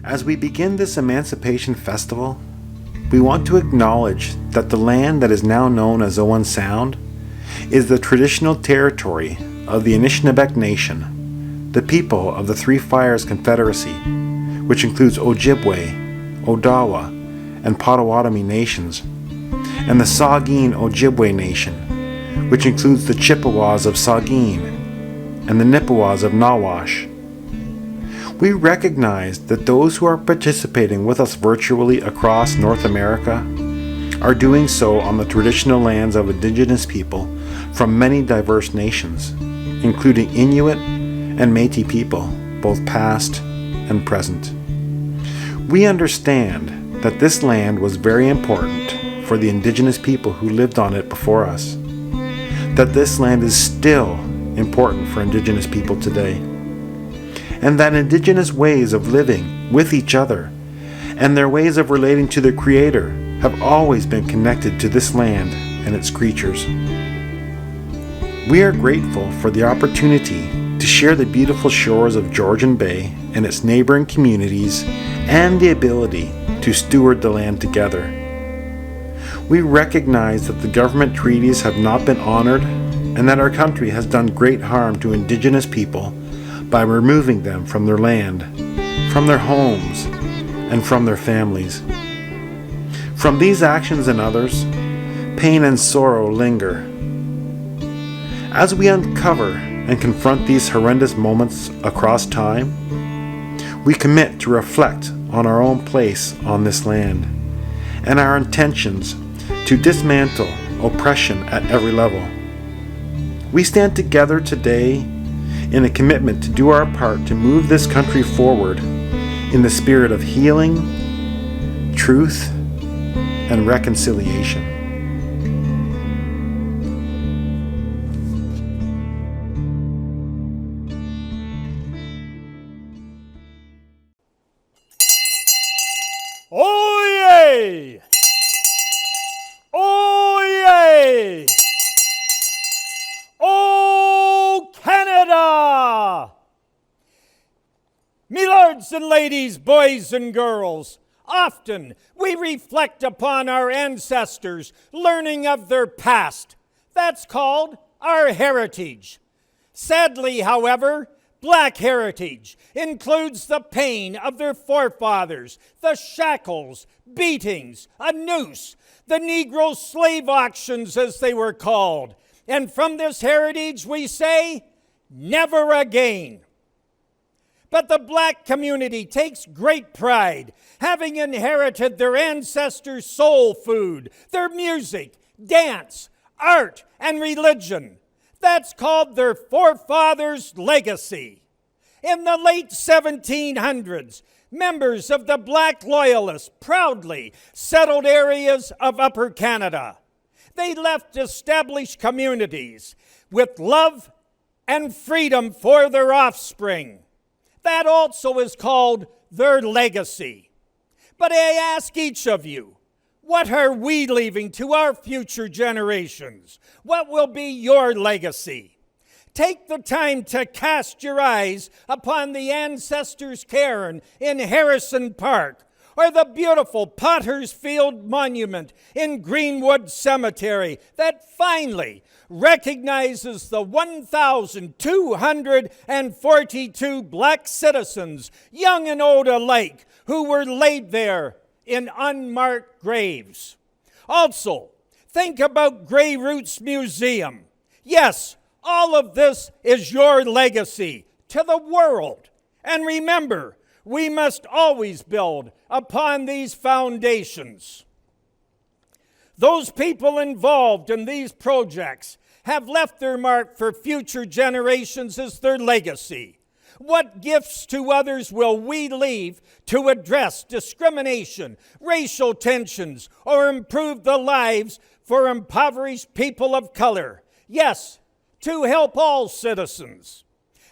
As we begin this Emancipation Festival, we want to acknowledge that the land that is now known as Owen Sound is the traditional territory of the Anishinaabe Nation, the people of the Three Fires Confederacy, which includes Ojibwe, Odawa, and Potawatomi nations, and the Saugeen Ojibwe Nation, which includes the Chippewas of Saugeen and the Nippewas of Nawash. We recognize that those who are participating with us virtually across North America are doing so on the traditional lands of Indigenous people from many diverse nations, including Inuit and Métis people, both past and present. We understand that this land was very important for the Indigenous people who lived on it before us, that this land is still important for Indigenous people today, and that Indigenous ways of living with each other and their ways of relating to their Creator have always been connected to this land and its creatures. We are grateful for the opportunity to share the beautiful shores of Georgian Bay and its neighboring communities and the ability to steward the land together. We recognize that the government treaties have not been honored and that our country has done great harm to Indigenous people by removing them from their land, from their homes, and from their families. From these actions and others, pain and sorrow linger. As we uncover and confront these horrendous moments across time, we commit to reflect on our own place on this land and our intentions to dismantle oppression at every level. We stand together today in a commitment to do our part to move this country forward in the spirit of healing, truth, and reconciliation. Oh yay! Oh yay! Oh Canada! Me lords and ladies, boys and girls, often we reflect upon our ancestors, learning of their past. That's called our heritage. Sadly, however, Black heritage includes the pain of their forefathers, the shackles, beatings, a noose, the Negro slave auctions as they were called. And from this heritage we say, never again. But the Black community takes great pride, having inherited their ancestors' soul food, their music, dance, art, and religion. That's called their forefathers' legacy. In the late 1700s, members of the Black Loyalists proudly settled areas of Upper Canada. They left established communities with love and freedom for their offspring. That also is called their legacy. But I ask each of you, what are we leaving to our future generations? What will be your legacy? Take the time to cast your eyes upon the ancestors' cairn in Harrison Park, or the beautiful Potter's Field Monument in Greenwood Cemetery that finally recognizes the 1,242 Black citizens, young and old alike, who were laid there in unmarked graves. Also, think about Grey Roots Museum. Yes, all of this is your legacy to the world. And remember, we must always build upon these foundations. Those people involved in these projects have left their mark for future generations as their legacy. What gifts to others will we leave to address discrimination, racial tensions, or improve the lives for impoverished people of color? Yes, to help all citizens.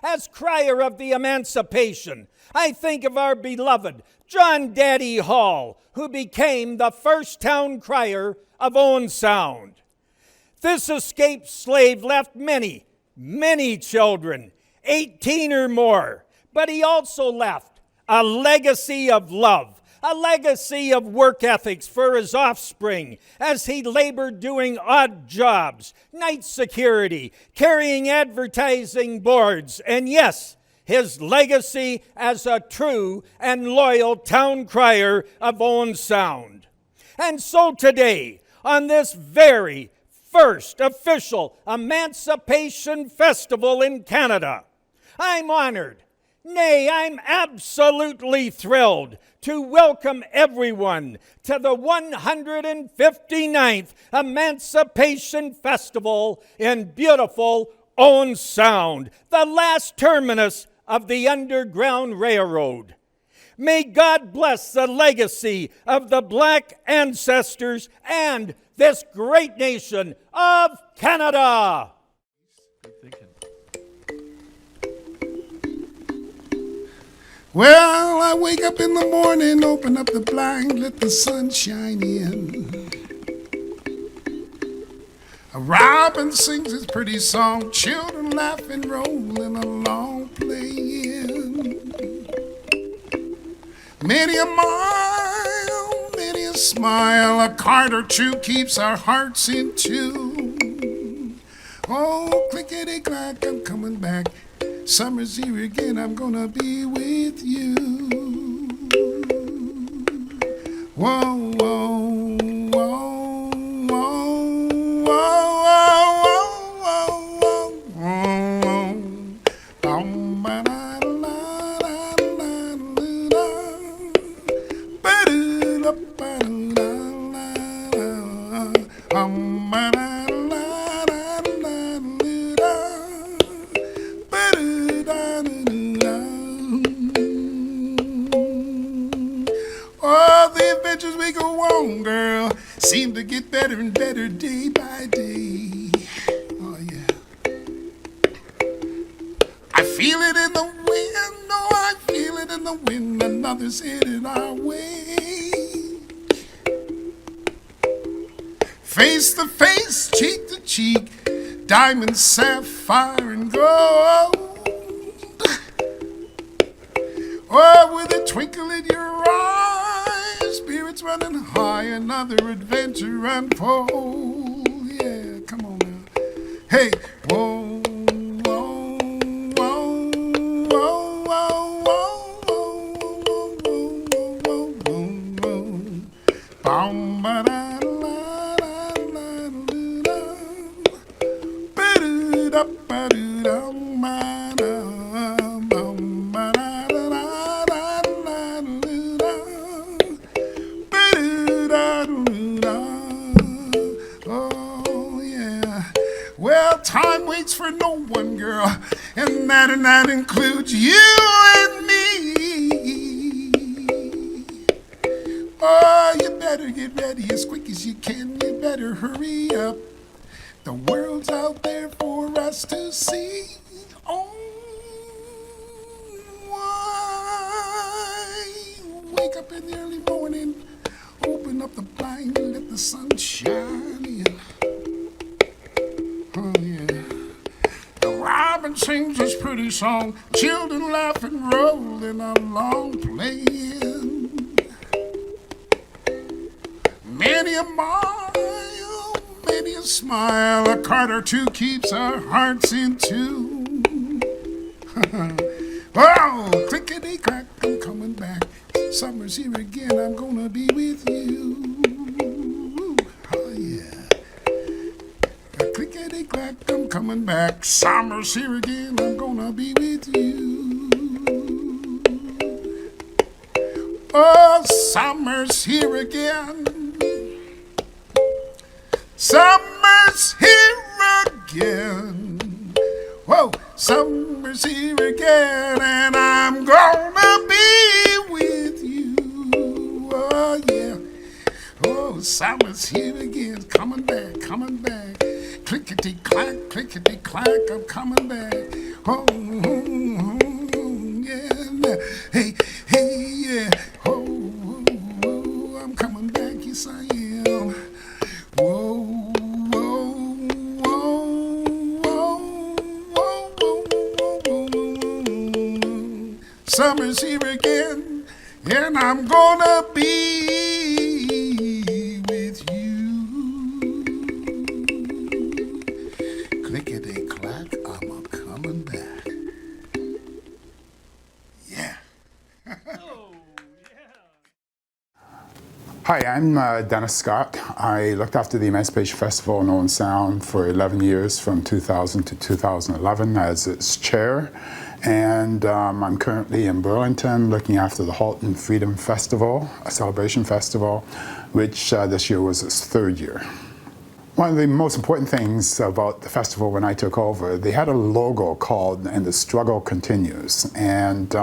As crier of the Emancipation, I think of our beloved John Daddy Hall, who became the first town crier of Owen Sound. This escaped slave left many children, 18 or more, but he also left a legacy of love, a legacy of work ethics for his offspring as he labored doing odd jobs, night security, carrying advertising boards, and yes, his legacy as a true and loyal town crier of Owen Sound. And so today, on this very first official Emancipation Festival in Canada, I'm honored, nay, I'm absolutely thrilled to welcome everyone to the 159th Emancipation Festival in beautiful Owen Sound, the last terminus of the Underground Railroad. May God bless the legacy of the Black ancestors and this great nation of Canada. Well, I wake up in the morning, open up the blind, let the sun shine in. A robin sings his pretty song, children laugh and rolling along playing. Many a mile, many a smile, a card or two keeps our hearts in tune. Oh, clickety-clack, I'm coming back. Summer's here again, I'm gonna be with you. Whoa, whoa, whoa, whoa, whoa, whoa, whoa, whoa, Oh, the adventures we go on, girl, seem to get better and better day by day. Oh, yeah. I feel it in the wind, oh, I feel it in the wind, another's headed our way. Face to face, cheek to cheek, diamond, sapphire, and gold. Oh, with a twinkle in your eyes, spirits running high, another adventure unfold. Yeah, come on now. Hey, whoa, whoa, whoa, whoa, whoa, whoa, whoa, whoa, whoa, whoa, whoa. Oh, yeah. Well, time waits for no one, girl, and that includes you and me. Oh, you better get ready as quick as you can. You better hurry up. The world's out there for us to see. Oh, why? Wake up in the early morning, open up the blind and let the sun shine in. Oh, yeah. The robin sings his pretty song, children laugh and rolling along playing. Many a mile, many a smile, a card or two keeps our hearts in tune. Oh, clickety-clack, I'm coming back. Summer's here again, I'm gonna be with you. Oh, yeah. Clickety-clack, I'm coming back. Summer's here again, I'm gonna be with you. Oh, summer's here again. Summer's here again. Whoa, summer's here again, and I'm gonna be with you. Oh, yeah. Oh, summer's here again, coming back, coming back. Clickety-clack, I'm coming back. Oh, yeah. Hey, yeah. Oh, I'm coming back, yes I am. Whoa, whoa, whoa, whoa, whoa, whoa, whoa, whoa. Summer's here again. and I'm gonna be with you. Clickety clack, I'm a coming back. Yeah. Hi, I'm Dennis Scott. I looked after the Emancipation Festival in Owen Sound for 11 years, from 2000 to 2011 as its chair. And I'm currently in Burlington looking after the Halton Freedom Festival, a celebration festival, which this year was its third year. One of the most important things about the festival when I took over, they had a logo called "And the Struggle Continues." And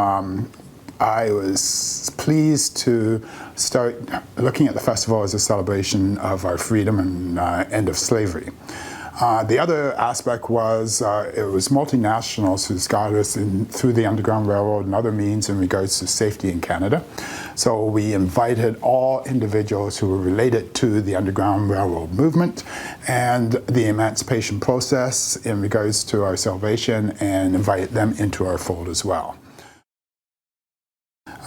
I was pleased to start looking at the festival as a celebration of our freedom and end of slavery. The other aspect was it was multinationals who got us through the Underground Railroad and other means in regards to safety in Canada. So we invited all individuals who were related to the Underground Railroad movement and the emancipation process in regards to our salvation, and invited them into our fold as well.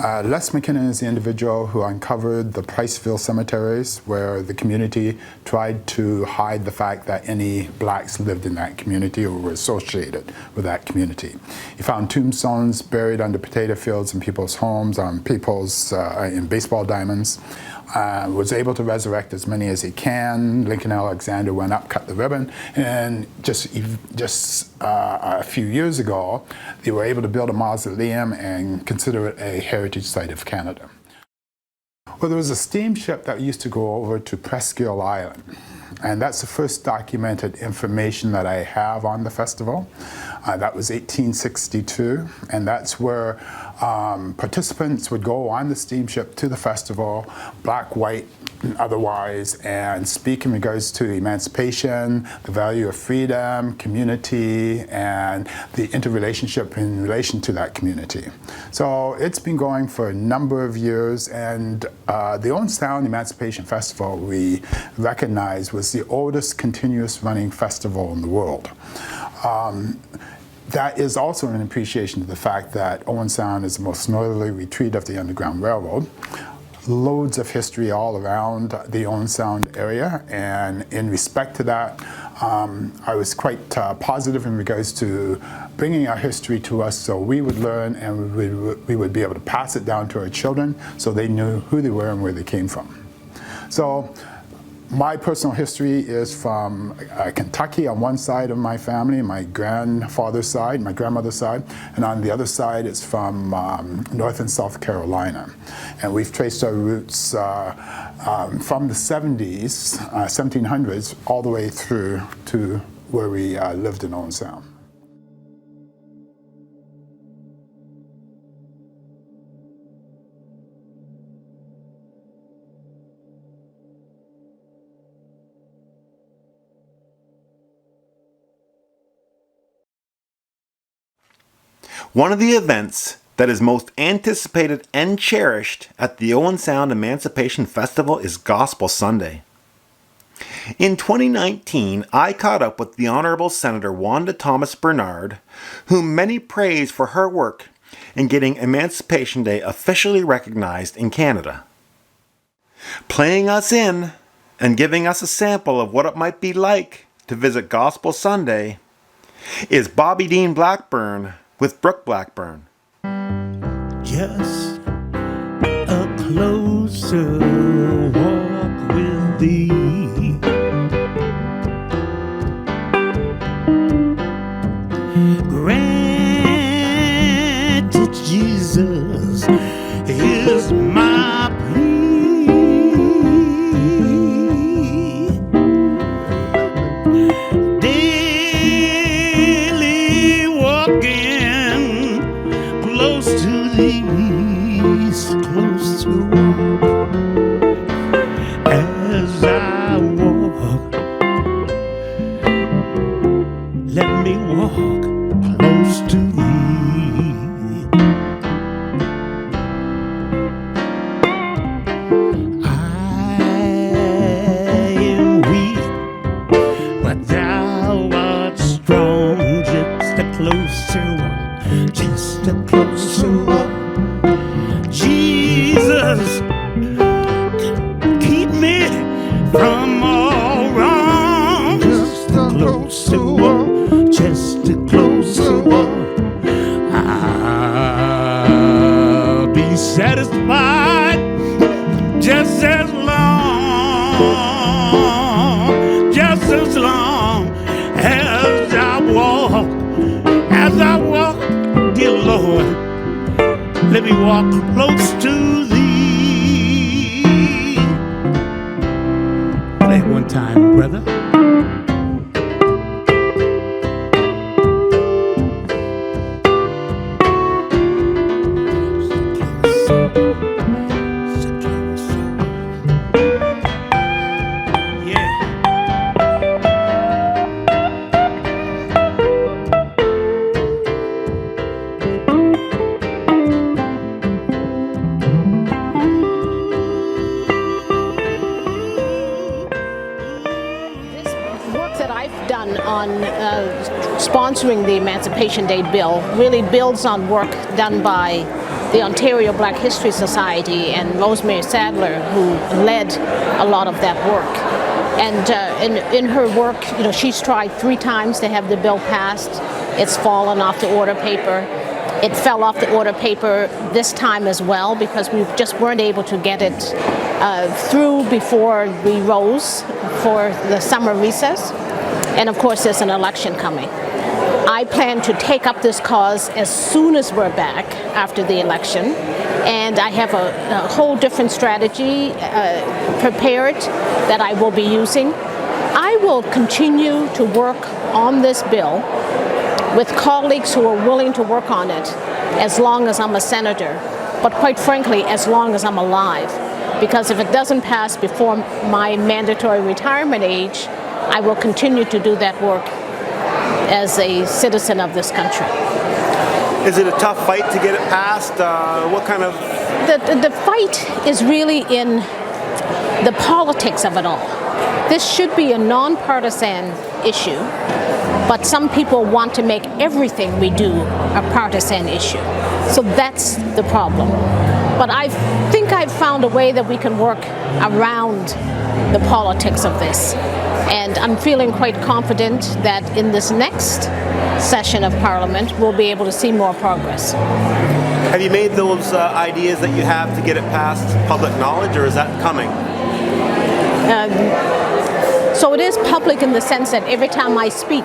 Les McKinnon is the individual who uncovered the Priceville cemeteries, where the community tried to hide the fact that any blacks lived in that community or were associated with that community. He found tombstones buried under potato fields in people's homes, on people's in baseball diamonds. Was able to resurrect as many as he can. Lincoln Alexander went up, cut the ribbon, and just a few years ago, they were able to build a mausoleum and consider it a heritage site of Canada. Well, there was a steamship that used to go over to Presqu'île Island, and that's the first documented information that I have on the festival. That was 1862, and that's where participants would go on the steamship to the festival, black, white, and otherwise, and speak in regards to emancipation, the value of freedom, community, and the interrelationship in relation to that community. So it's been going for a number of years, and the Owen Sound Emancipation Festival, we recognize, was the oldest continuous running festival in the world. That is also an appreciation of the fact that Owen Sound is the most northerly retreat of the Underground Railroad. Loads of history all around the Owen Sound area, and in respect to that, I was quite positive in regards to bringing our history to us so we would learn and we would be able to pass it down to our children so they knew who they were and where they came from. So my personal history is from Kentucky on one side of my family, my grandfather's side, my grandmother's side, and on the other side it's from North and South Carolina. And we've traced our roots from the 70s, 1700s, all the way through to where we lived in Owen Sound. One of the events that is most anticipated and cherished at the Owen Sound Emancipation Festival is Gospel Sunday. In 2019, I caught up with the Honorable Senator Wanda Thomas Bernard, whom many praise for her work in getting Emancipation Day officially recognized in Canada. Playing us in and giving us a sample of what it might be like to visit Gospel Sunday is Bobby Dean Blackburn with Brooke Blackburn. Just a closer walk with thee. Granted, Jesus is my plea. Daily walking close to thee, close to as I walk. Let me walk close to thee. I am weak, but thou art strong. Just a closer walk, just a closer walk. Jesus. Jesus, keep me from all wrong. Just a closer walk, just a closer walk. I'll be satisfied just as long as I walk, dear Lord, let me walk close to thee. Play it one time, brother. Sponsoring the Emancipation Day bill really builds on work done by the Ontario Black History Society and Rosemary Sadler, who led a lot of that work. And in her work, she's tried 3 times to have the bill passed. It's fallen off the order paper. It fell off the order paper this time as well because we just weren't able to get it through before we rose for the summer recess. And of course, there's an election coming. I plan to take up this cause as soon as we're back after the election, and I have a whole different strategy prepared that I will be using. I will continue to work on this bill with colleagues who are willing to work on it as long as I'm a senator, but quite frankly, as long as I'm alive. Because if it doesn't pass before my mandatory retirement age, I will continue to do that work as a citizen of this country. Is it a tough fight to get it passed? What kind of... The fight is really in the politics of it all. This should be a nonpartisan issue, but some people want to make everything we do a partisan issue. So that's the problem. But I think I've found a way that we can work around the politics of this. And I'm feeling quite confident that in this next session of Parliament, we'll be able to see more progress. Have you made those ideas that you have to get it past public knowledge, or is that coming? So it is public in the sense that every time I speak,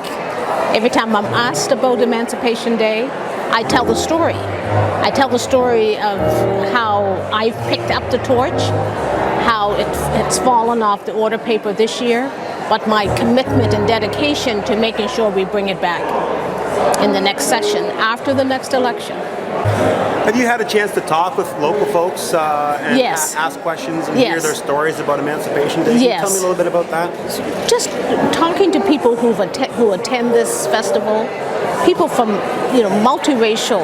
every time I'm asked about Emancipation Day, I tell the story. I tell the story of how I've picked up the torch, how it's fallen off the order paper this year, but my commitment and dedication to making sure we bring it back in the next session after the next election. Have you had a chance to talk with local folks and Yes. ask questions and Yes. hear their stories about Emancipation Day? Can you tell me a little bit about that? Just talking to people who attend this festival, people from multiracial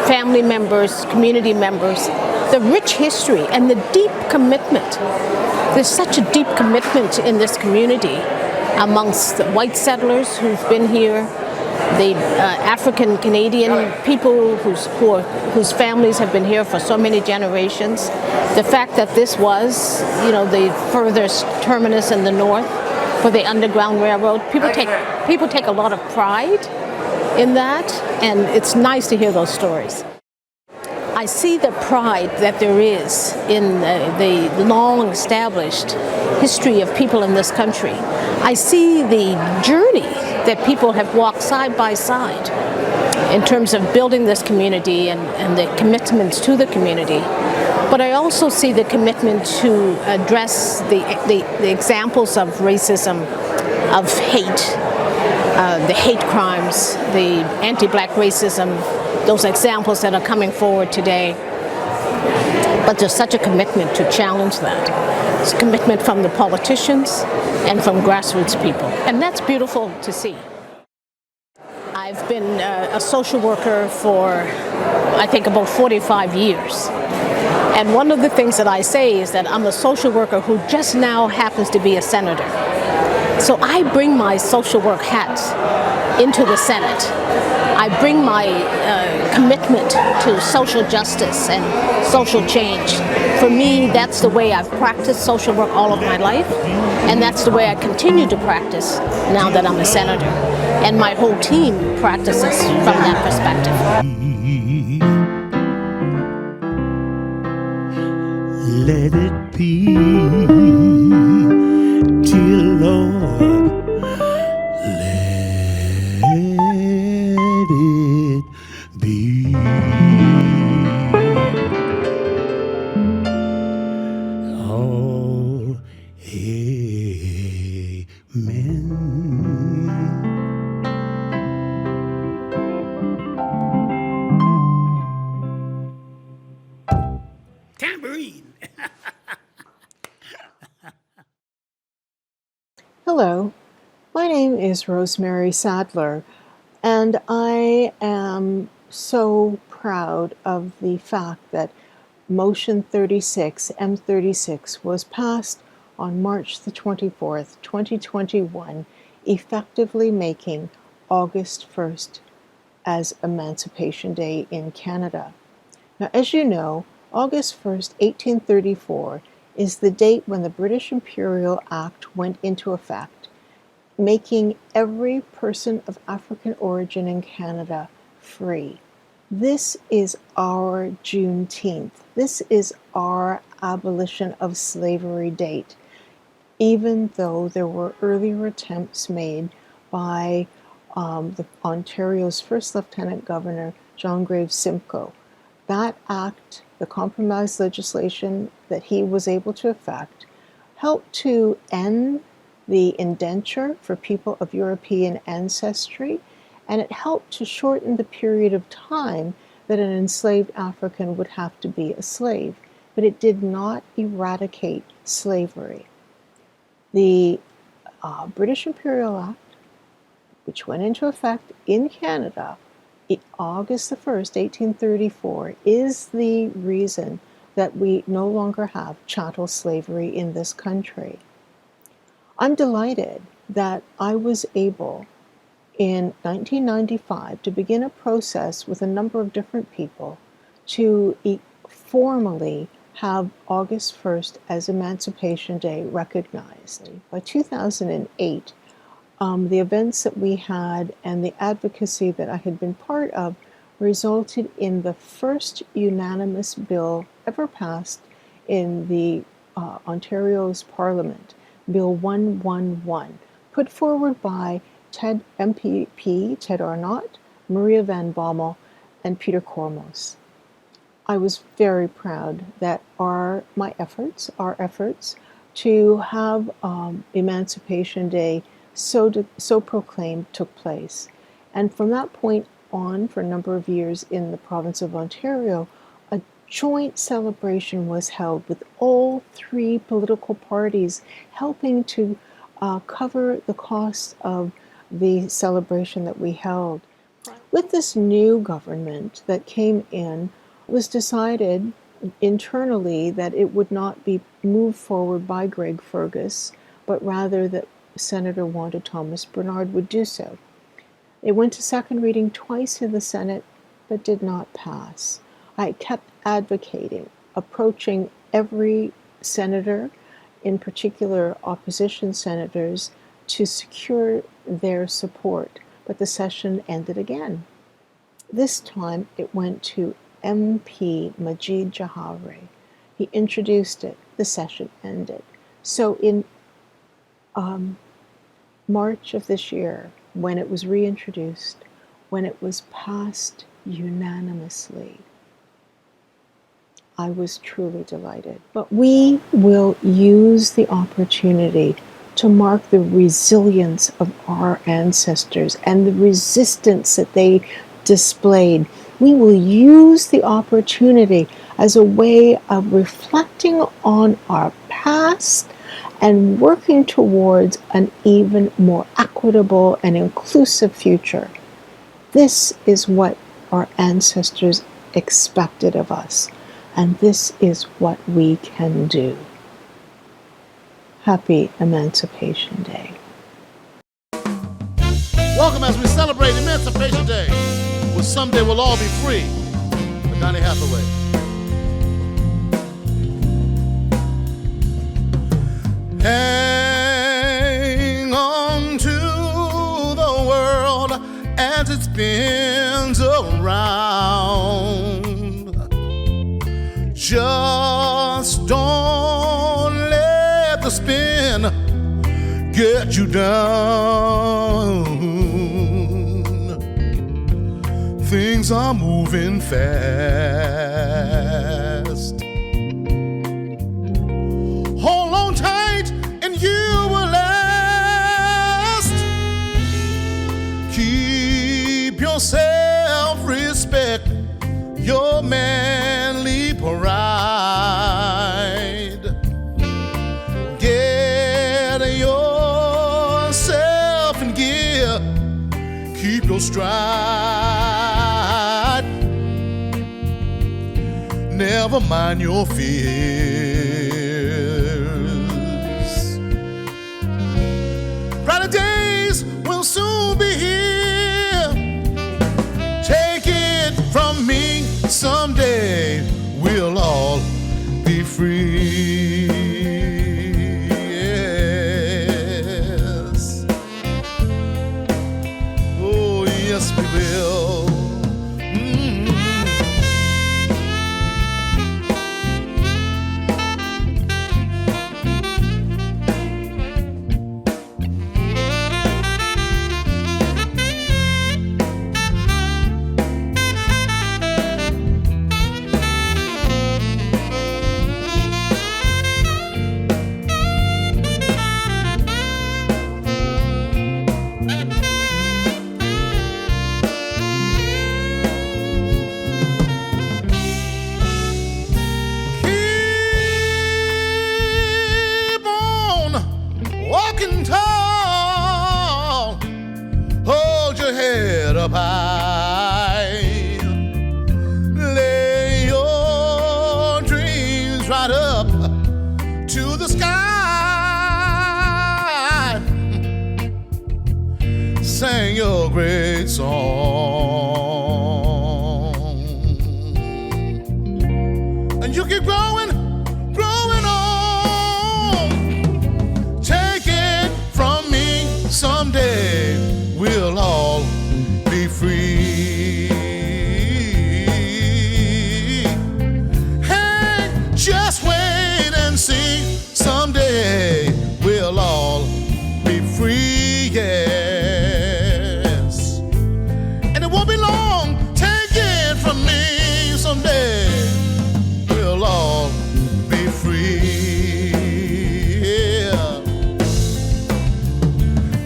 family members, community members, the rich history and the deep commitment. There's such a deep commitment in this community amongst the white settlers who've been here, the African Canadian people whose families have been here for so many generations. The fact that this was, the furthest terminus in the north for the Underground Railroad, people take a lot of pride in that, and it's nice to hear those stories. I see the pride that there is in the long-established history of people in this country. I see the journey that people have walked side by side in terms of building this community and the commitments to the community. But I also see the commitment to address the examples of racism, of hate, the hate crimes, the anti-black racism, those examples that are coming forward today. But there's such a commitment to challenge that. It's a commitment from the politicians and from grassroots people. And that's beautiful to see. I've been a social worker for, I think, about 45 years. And one of the things that I say is that I'm a social worker who just now happens to be a senator. So I bring my social work hat into the Senate. I bring my commitment to social justice and social change. For me, that's the way I've practiced social work all of my life, and that's the way I continue to practice now that I'm a senator. And my whole team practices from that perspective. Let it be, dear Lord, let it be. Oh, amen. Tambourine. Hello, my name is Rosemary Sadler, and I am so proud of the fact that Motion 36, M36, was passed on March the 24th, 2021, effectively making August 1st as Emancipation Day in Canada. Now, as you know, August 1st, 1834, is the date when the British Imperial Act went into effect, making every person of African origin in Canada free. This is our Juneteenth. This is our abolition of slavery date, even though there were earlier attempts made by Ontario's first Lieutenant Governor, John Graves Simcoe. That act, the compromise legislation that he was able to effect, helped to end the indenture for people of European ancestry, and it helped to shorten the period of time that an enslaved African would have to be a slave, but it did not eradicate slavery. The British Imperial Act, which went into effect in Canada August the 1st, 1834, is the reason that we no longer have chattel slavery in this country. I'm delighted that I was able in 1995 to begin a process with a number of different people to formally have August 1st as Emancipation Day recognized. By 2008, the events that we had and the advocacy that I had been part of resulted in the first unanimous bill ever passed in the Ontario's Parliament, Bill 111, put forward by MPP Ted Arnott, Maria Van Bommel, and Peter Kormos. I was very proud that our efforts to have Emancipation Day so proclaimed took place. And from that point on, for a number of years in the province of Ontario, a joint celebration was held with all three political parties helping to cover the cost of the celebration that we held. With this new government that came in, it was decided internally that it would not be moved forward by Greg Fergus, but rather that Senator Wanda Thomas Bernard would do so. It went to second reading twice in the Senate, but did not pass. I kept advocating, approaching every senator, in particular opposition senators, to secure their support, but the session ended again. This time it went to MP Majid Jahari. He introduced it, the session ended. So in March of this year, when it was reintroduced, when it was passed unanimously, I was truly delighted. But we will use the opportunity to mark the resilience of our ancestors and the resistance that they displayed. We will use the opportunity as a way of reflecting on our past and working towards an even more equitable and inclusive future. This is what our ancestors expected of us, and this is what we can do. Happy Emancipation Day. Welcome as we celebrate Emancipation Day. someday we'll all be free. But Donny Hathaway. Hang on to the world as it spins around. Just don't let the spin get you down. Things are moving fast. Hold on tight and you will last. Keep your self-respect, your manly pride. Get yourself in gear. Keep your stride. Never mind your fears. Brighter days will soon be here. Take it from me, someday we'll all be free. Yes. Oh, yes, we will. Walking tall, hold your head up high, lay your dreams right up to the sky, sing your great song, and you keep growing, growing on. Someday we'll all be free. Hey, just wait and see. Someday we'll all be free, yes. And it won't be long, take it from me. Someday we'll all be free.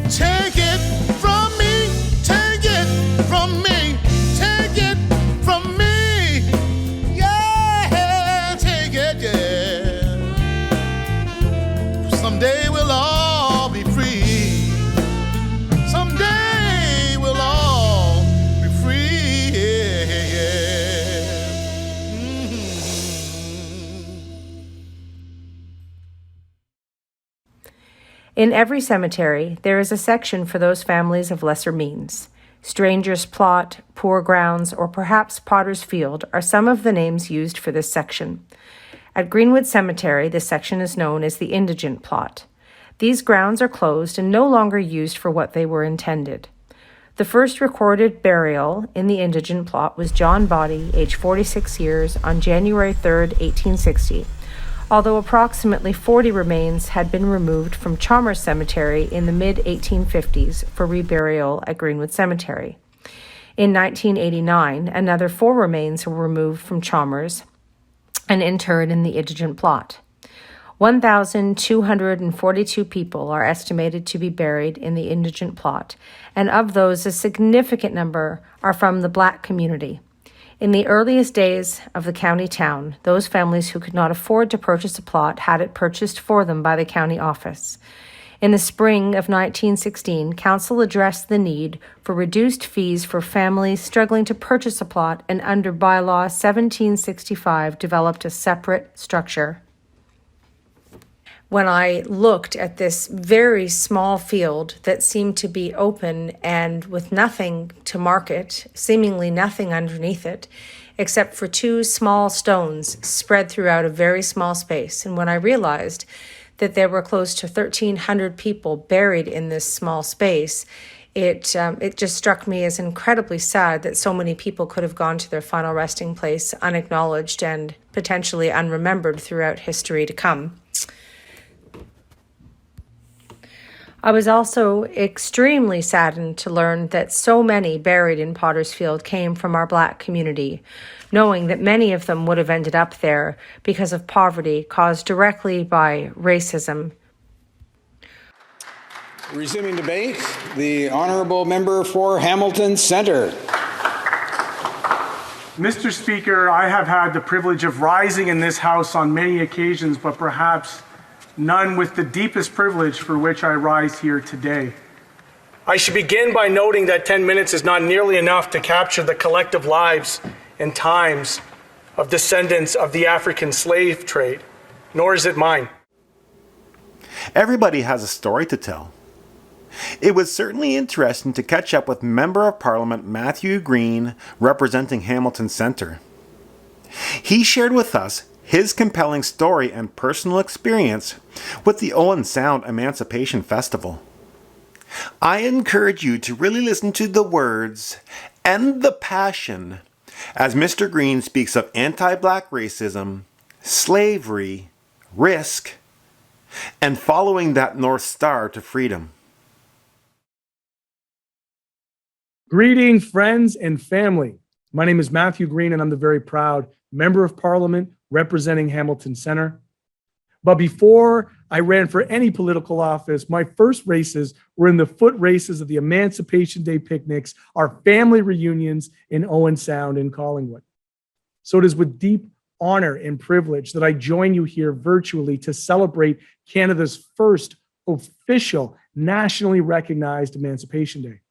Take it from me, take it from me, take it from me, yeah, take it, yeah. Someday we'll all be free. Someday we'll all be free, yeah, yeah. In every cemetery, there is a section for those families of lesser means. Stranger's Plot, Poor Grounds, or perhaps Potter's Field are some of the names used for this section. At Greenwood Cemetery, this section is known as the Indigent Plot. These grounds are closed and no longer used for what they were intended. The first recorded burial in the Indigent Plot was John Body, age 46 years, on January 3, 1860. Although approximately 40 remains had been removed from Chalmers Cemetery in the mid-1850s for reburial at Greenwood Cemetery. In 1989, another 4 remains were removed from Chalmers and interred in the Indigent Plot. 1,242 people are estimated to be buried in the Indigent Plot, and of those, a significant number are from the Black community. In the earliest days of the county town, those families who could not afford to purchase a plot had it purchased for them by the county office. In the spring of 1916, council addressed the need for reduced fees for families struggling to purchase a plot, and under bylaw 1765 developed a separate structure. when I looked at this very small field that seemed to be open and with nothing to mark it, seemingly nothing underneath it, except for two small stones spread throughout a very small space. And when I realized that there were close to 1,300 people buried in this small space, it just struck me as incredibly sad that so many people could have gone to their final resting place unacknowledged and potentially unremembered throughout history to come. I was also extremely saddened to learn that so many buried in Pottersfield came from our Black community, knowing that many of them would have ended up there because of poverty caused directly by racism. Resuming debate, the honourable member for Hamilton Centre. Mr. Speaker, I have had the privilege of rising in this House on many occasions, but perhaps none with the deepest privilege for which I rise here today. I should begin by noting that 10 minutes is not nearly enough to capture the collective lives and times of descendants of the African slave trade, nor is it mine. Everybody has a story to tell. It was certainly interesting to catch up with Member of Parliament Matthew Green, representing Hamilton Centre. He shared with us his compelling story and personal experience with the Owen Sound Emancipation Festival. I encourage you to really listen to the words and the passion as Mr. Green speaks of anti-Black racism, slavery, risk, and following that North Star to freedom. Greeting, friends and family. My name is Matthew Green, and I'm the very proud Member of Parliament representing Hamilton Centre. But before I ran for any political office, my first races were in the foot races of the Emancipation Day picnics, our family reunions in Owen Sound in Collingwood. So it is with deep honor and privilege that I join you here virtually to celebrate Canada's first official nationally recognized Emancipation Day.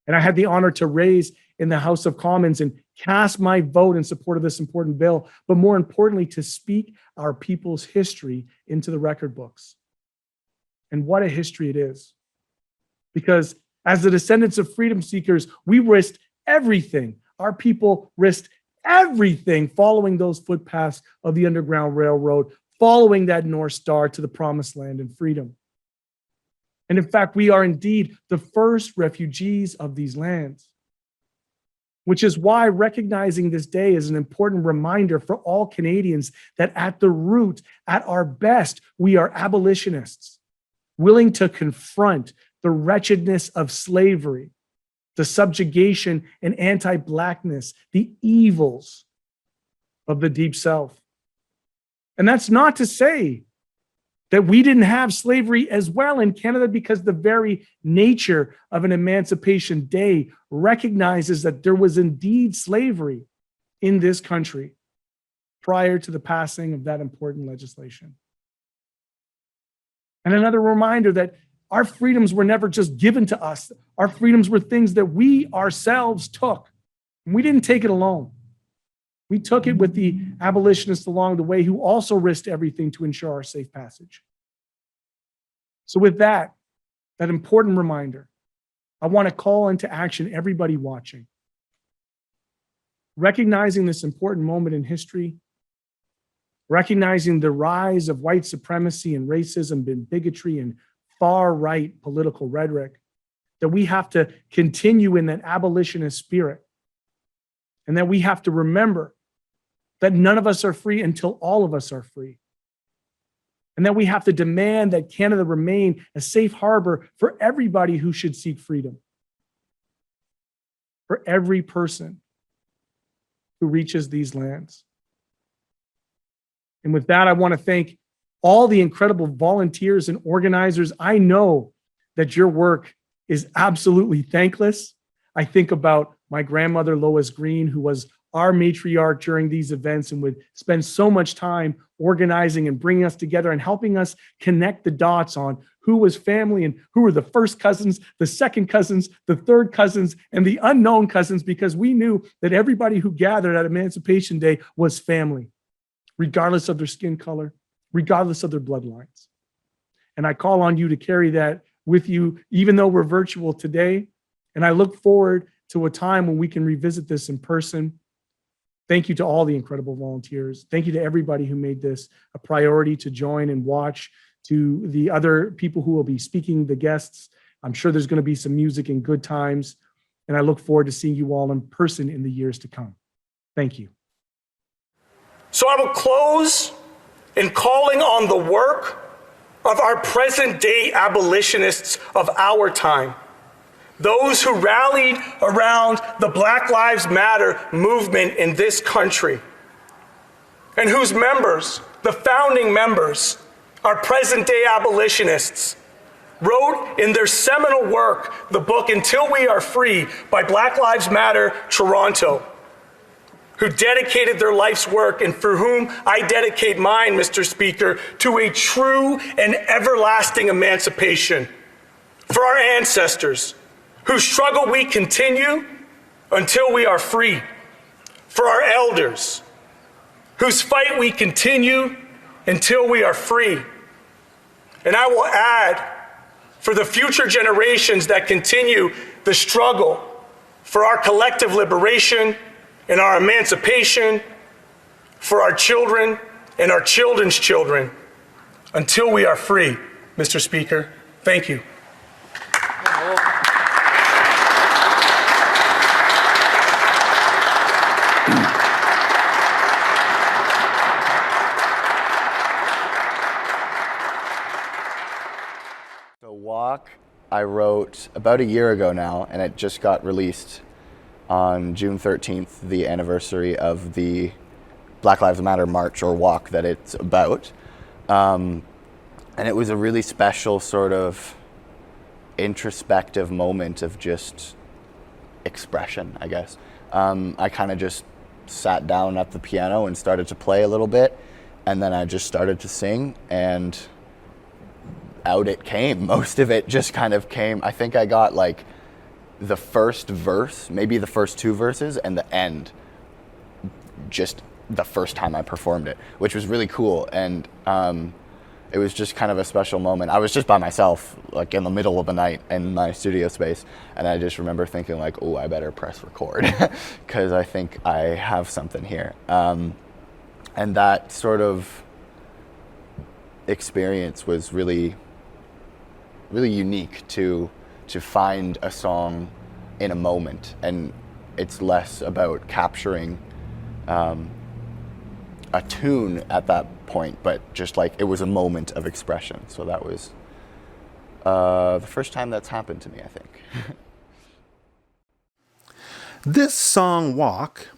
And I had the honor to raise in the House of Commons and cast my vote in support of this important bill, but more importantly, to speak our people's history into the record books. And what a history it is. Because as the descendants of freedom seekers, we risked everything. Our people risked everything following those footpaths of the Underground Railroad, following that North Star to the promised land and freedom. And in fact, we are indeed the first refugees of these lands, which is why recognizing this day is an important reminder for all Canadians that at the root, at our best, we are abolitionists, willing to confront the wretchedness of slavery, the subjugation and anti-Blackness, the evils of the Deep South. And that's not to say that we didn't have slavery as well in Canada, because the very nature of an Emancipation Day recognizes that there was indeed slavery in this country prior to the passing of that important legislation. And another reminder that our freedoms were never just given to us. Our freedoms were things that we ourselves took. And we didn't take it alone. We took it with the abolitionists along the way, who also risked everything to ensure our safe passage. So with that important reminder, I want to call into action everybody watching. Recognizing this important moment in history, recognizing the rise of white supremacy and racism and bigotry and far-right political rhetoric, that we have to continue in that abolitionist spirit, and that we have to remember that none of us are free until all of us are free. And that we have to demand that Canada remain a safe harbor for everybody who should seek freedom. For every person who reaches these lands. And with that, I want to thank all the incredible volunteers and organizers. I know that your work is absolutely thankless. I think about my grandmother, Lois Green, who was our matriarch during these events and would spend so much time organizing and bringing us together and helping us connect the dots on who was family and who were the first cousins, the second cousins, the third cousins, and the unknown cousins, because we knew that everybody who gathered at Emancipation Day was family, regardless of their skin color, regardless of their bloodlines. And I call on you to carry that with you, even though we're virtual today. And I look forward to a time when we can revisit this in person. Thank you to all the incredible volunteers. Thank you to everybody who made this a priority to join and watch, to the other people who will be speaking, the guests. I'm sure there's going to be some music and good times. And I look forward to seeing you all in person in the years to come. Thank you. So I will close in calling on the work of our present day abolitionists of our time, those who rallied around the Black Lives Matter movement in this country, and whose members, the founding members, our present day abolitionists, wrote in their seminal work, the book Until We Are Free by Black Lives Matter Toronto, who dedicated their life's work, and for whom I dedicate mine, Mr. Speaker, to a true and everlasting emancipation. For our ancestors, whose struggle we continue until we are free. For our elders, whose fight we continue until we are free. And I will add, for the future generations that continue the struggle for our collective liberation and our emancipation, for our children and our children's children, until we are free, Mr. Speaker. Thank you. The Walk I wrote about a year ago now, and it just got released on June 13th, the anniversary of the Black Lives Matter march or walk that it's about. And it was a really special sort of introspective moment of just expression, I guess. I kind of just sat down at the piano and started to play a little bit, and then I just started to sing, and out it came. Most of it just kind of came. I think I got like the first verse, maybe the first two verses, and the end just the first time I performed it, which was really cool. And it was just kind of a special moment. I was just by myself, like in the middle of the night in my studio space, and I just remember thinking like, oh, I better press record because I think I have something here. And that sort of experience was really, really unique to find a song in a moment, and it's less about capturing a tune at that point, but just like it was a moment of expression. So that was the first time that's happened to me, I think. This song, Walk,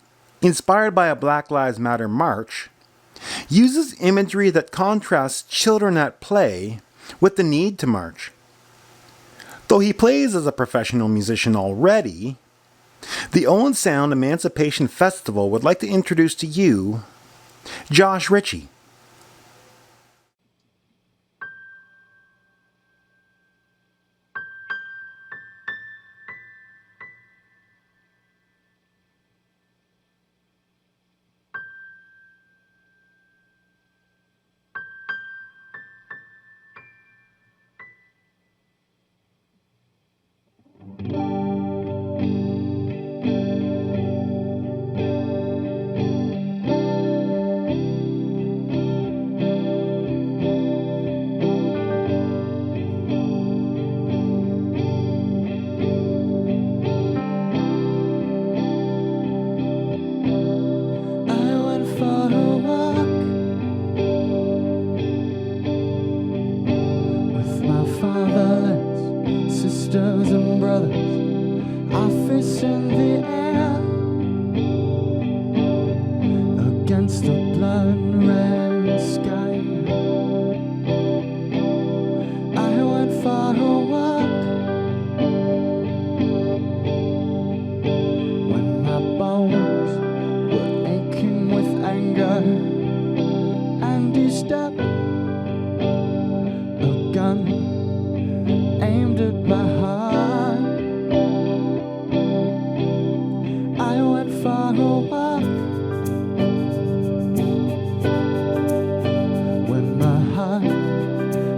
inspired by a Black Lives Matter march, uses imagery that contrasts children at play with the need to march. Though he plays as a professional musician already, the Owen Sound Emancipation Festival would like to introduce to you Josh Ritchie.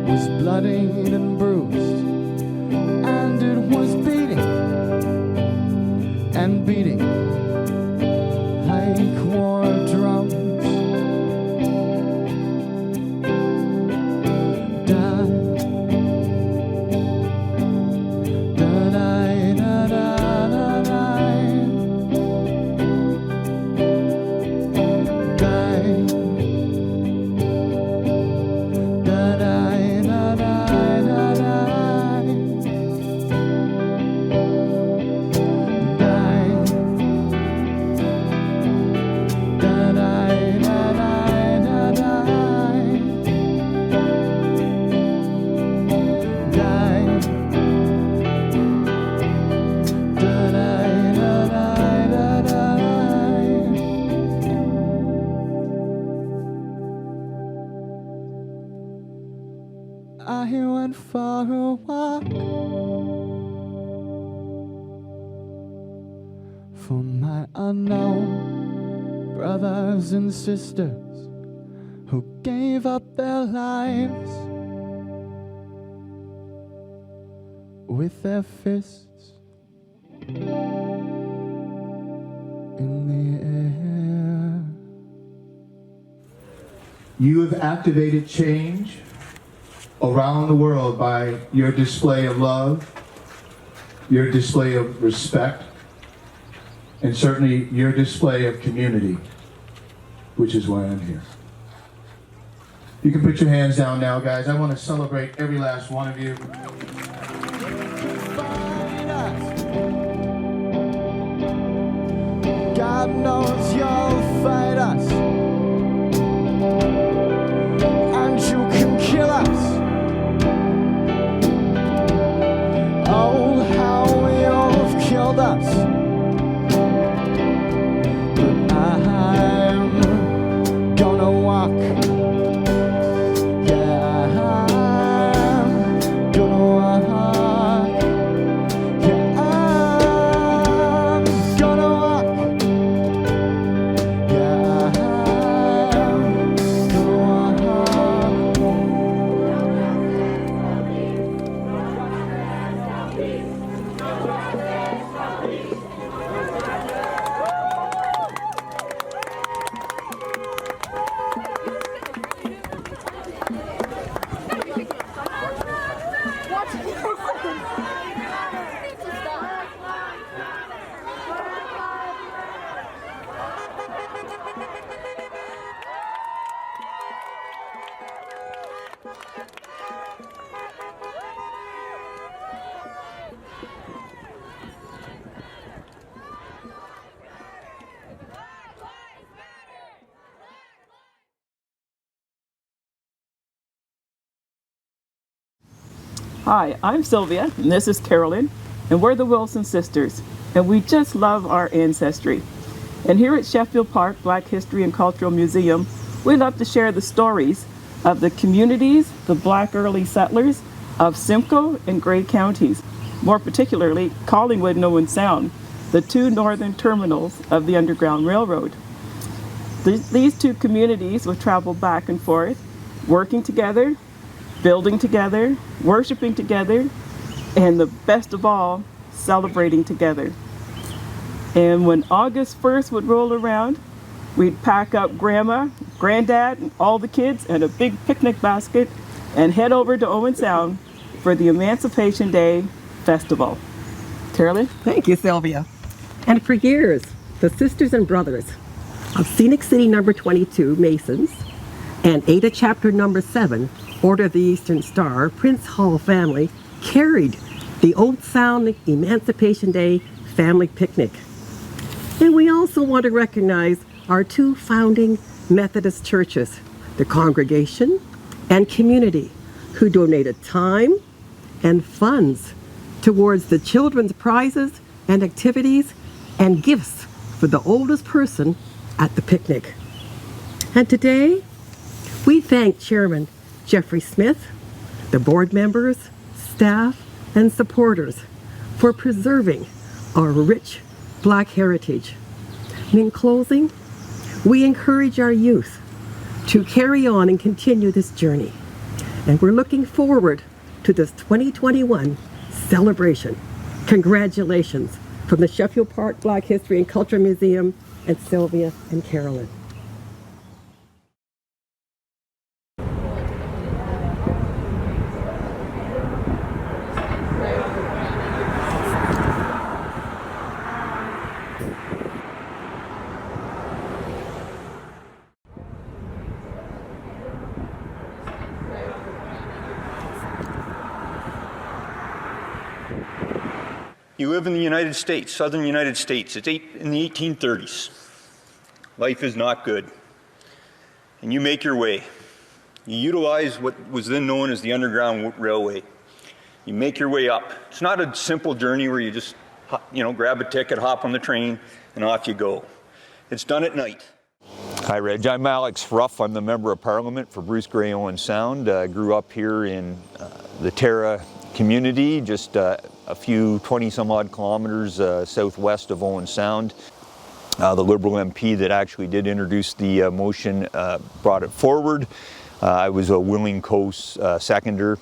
Was blood bloodied and bruised, and it was beating and beating like war drums. I went for a walk for my unknown brothers and sisters who gave up their lives with their fists in the air. You have activated change around the world by your display of love, your display of respect, and certainly your display of community, which is why I'm here. You can put your hands down now, guys. I want to celebrate every last one of you. God knows you'll fight us, and you can kill us. Oh, how you've killed us. But I'm gonna walk. Yeah, I'm gonna walk. Yeah, I'm gonna walk. Yeah, I'm gonna Hi, I'm Sylvia, and this is Carolyn, and we're the Wilson sisters, and we just love our ancestry. And here at Sheffield Park Black History and Cultural Museum, we love to share the stories of the communities, the Black early settlers of Simcoe and Grey counties, more particularly Collingwood and Owen Sound, the two northern terminals of the Underground Railroad. These two communities would travel back and forth, working together, building together, worshiping together, and the best of all, celebrating together. And when August 1st would roll around, we'd pack up Grandma, Granddad, and all the kids in a big picnic basket and head over to Owen Sound for the Emancipation Day Festival. Carolyn? Thank you, Sylvia. And for years, the sisters and brothers of Scenic City number 22, Masons, and Ada Chapter number 7, Order of the Eastern Star, Prince Hall family, carried the Owen Sound Emancipation Day family picnic. And we also want to recognize our two founding Methodist churches, the congregation and community, who donated time and funds towards the children's prizes and activities and gifts for the oldest person at the picnic. And today, we thank Chairman Jeffrey Smith, the board members, staff, and supporters for preserving our rich Black heritage. And in closing, we encourage our youth to carry on and continue this journey And we're looking forward to this 2021 celebration. Congratulations from the Sheffield Park Black History and Culture Museum and Sylvia and Carolyn. You live in the United States, southern United States. It's in the 1830s. Life is not good. And you make your way. You utilize what was then known as the Underground Railway. You make your way up. It's not a simple journey where you just, grab a ticket, hop on the train, and off you go. It's done at night. Hi, Reg. I'm Alex Ruff. I'm the Member of Parliament for Bruce Grey Owen Sound. I grew up here in the Tara community, just a few 20-some-odd kilometers southwest of Owen Sound. The Liberal MP that actually did introduce the motion brought it forward. I was a willing co-seconder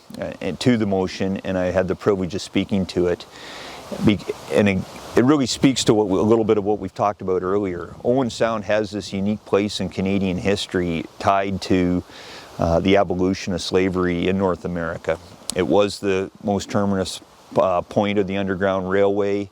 to the motion, and I had the privilege of speaking to it. And it really speaks to a little bit of what we've talked about earlier. Owen Sound has this unique place in Canadian history tied to the abolition of slavery in North America. It was the most terminus point of the Underground Railway.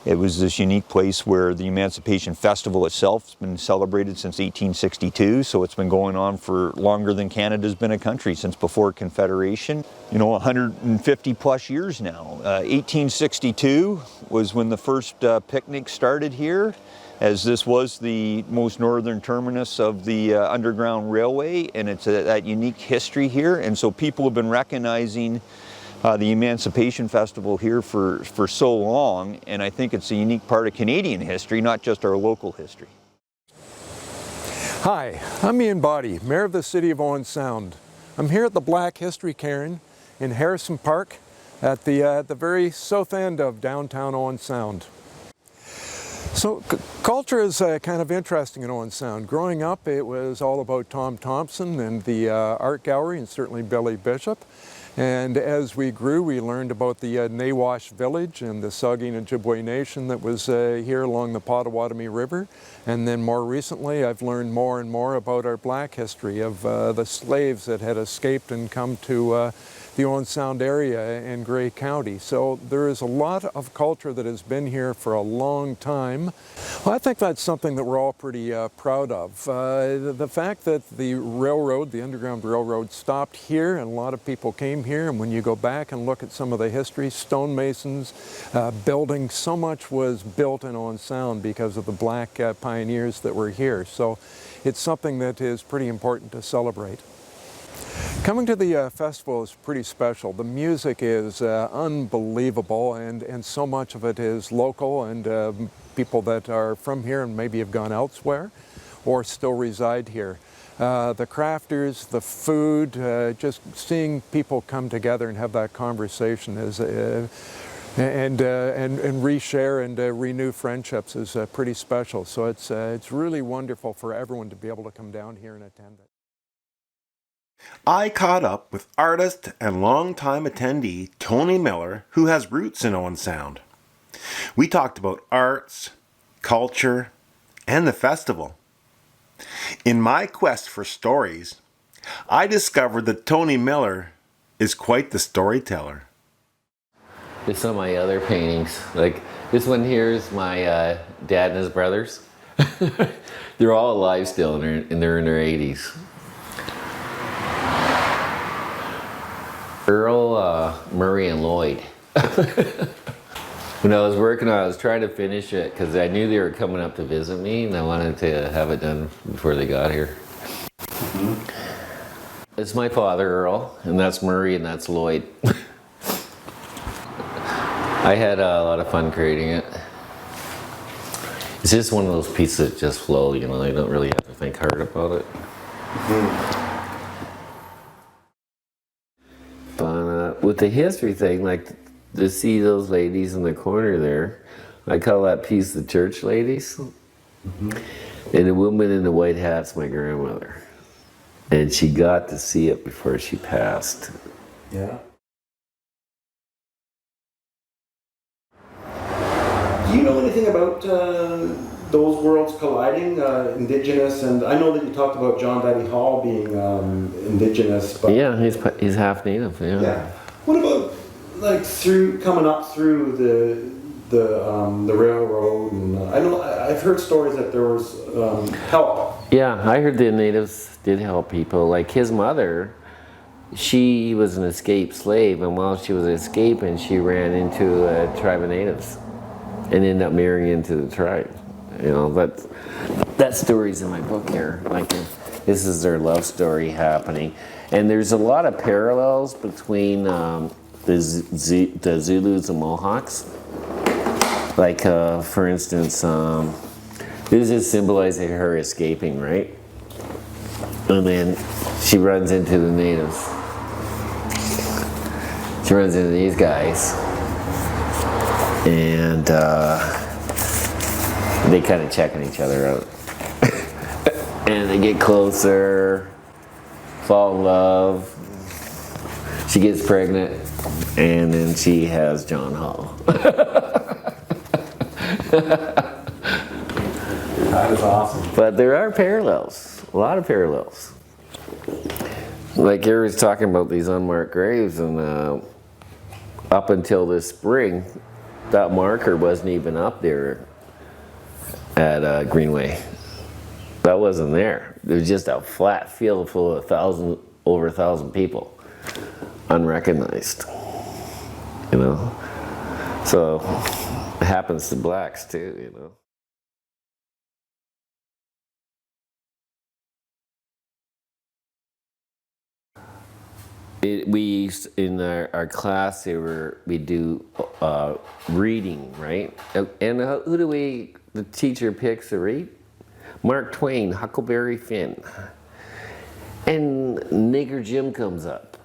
It was this unique place where the Emancipation Festival itself has been celebrated since 1862, so it's been going on for longer than Canada's been a country, since before Confederation. 150 plus years now. 1862 was when the first picnic started here, as this was the most northern terminus of the Underground Railway, and it's that unique history here, and so people have been recognizing the Emancipation Festival here for so long, and I think it's a unique part of Canadian history, not just our local history. Hi, I'm Ian Boddy, Mayor of the City of Owen Sound. I'm here at the Black History Cairn in Harrison Park at the very south end of downtown Owen Sound. So culture is kind of interesting in Owen Sound. Growing up, it was all about Tom Thompson and the art gallery, and certainly Billy Bishop. And as we grew, we learned about the Nawash village and the Saugeen Ojibwe Nation that was here along the Potawatomi River. And then more recently, I've learned more and more about our Black history of the slaves that had escaped and come to the Owen Sound area in Grey County. So there is a lot of culture that has been here for a long time. Well, I think that's something that we're all pretty proud of. The fact that the railroad, the Underground Railroad, stopped here, and a lot of people came here, and when you go back and look at some of the history, stonemasons, building, so much was built in Owen Sound because of the Black pioneers that were here. So it's something that is pretty important to celebrate. Coming to the festival is pretty special. The music is unbelievable, and so much of it is local, and people that are from here and maybe have gone elsewhere or still reside here. The crafters, the food, just seeing people come together and have that conversation is, and reshare and renew friendships is pretty special. So it's really wonderful for everyone to be able to come down here and attend it. I caught up with artist and longtime attendee Tony Miller, who has roots in Owen Sound. We talked about arts, culture, and the festival. In my quest for stories, I discovered that Tony Miller is quite the storyteller. There's some of my other paintings. Like this one here is my dad and his brothers. They're all alive still, and they're in their 80s. Earl, Murray, and Lloyd. When I was working on it, I was trying to finish it because I knew they were coming up to visit me, and I wanted to have it done before they got here. It's my father, Earl, and that's Murray, and that's Lloyd. I had a lot of fun creating it. It's just one of those pieces that just flow, you know, I don't really have to think hard about it. But with the history thing, like to see those ladies in the corner there, I call that piece the church ladies. And the woman in the white hat's my grandmother. And she got to see it before she passed. Yeah. Do you know anything about those worlds colliding, Indigenous, and I know that you talked about John Daddy Hall being Indigenous, but Yeah, he's half Native. Yeah. yeah. What about like coming up through the railroad? And I know I've heard stories that there was help. Yeah, I heard the Natives did help people. Like his mother, she was an escaped slave, and while she was escaping, she ran into a tribe of Natives and ended up marrying into the tribe. You know, that story's in my book here. Like, this is their love story happening. And there's a lot of parallels between the Zulus and Mohawks. Like, for instance, this is symbolizing her escaping, right? And then she runs into the Natives. She runs into these guys. And they kind of checking each other out. And they get closer, fall in love. She gets pregnant, and then she has John Hall. That is awesome. But there are parallels, a lot of parallels. Like Gary was talking about these unmarked graves, and up until this spring, that marker wasn't even up there at Greenway. That wasn't there. It was just a flat field full of over 1,000 people, unrecognized. You know, so it happens to blacks too. You know. We in our class we do reading, right? And who do the teacher picks to read? Mark Twain, Huckleberry Finn. And Nigger Jim comes up.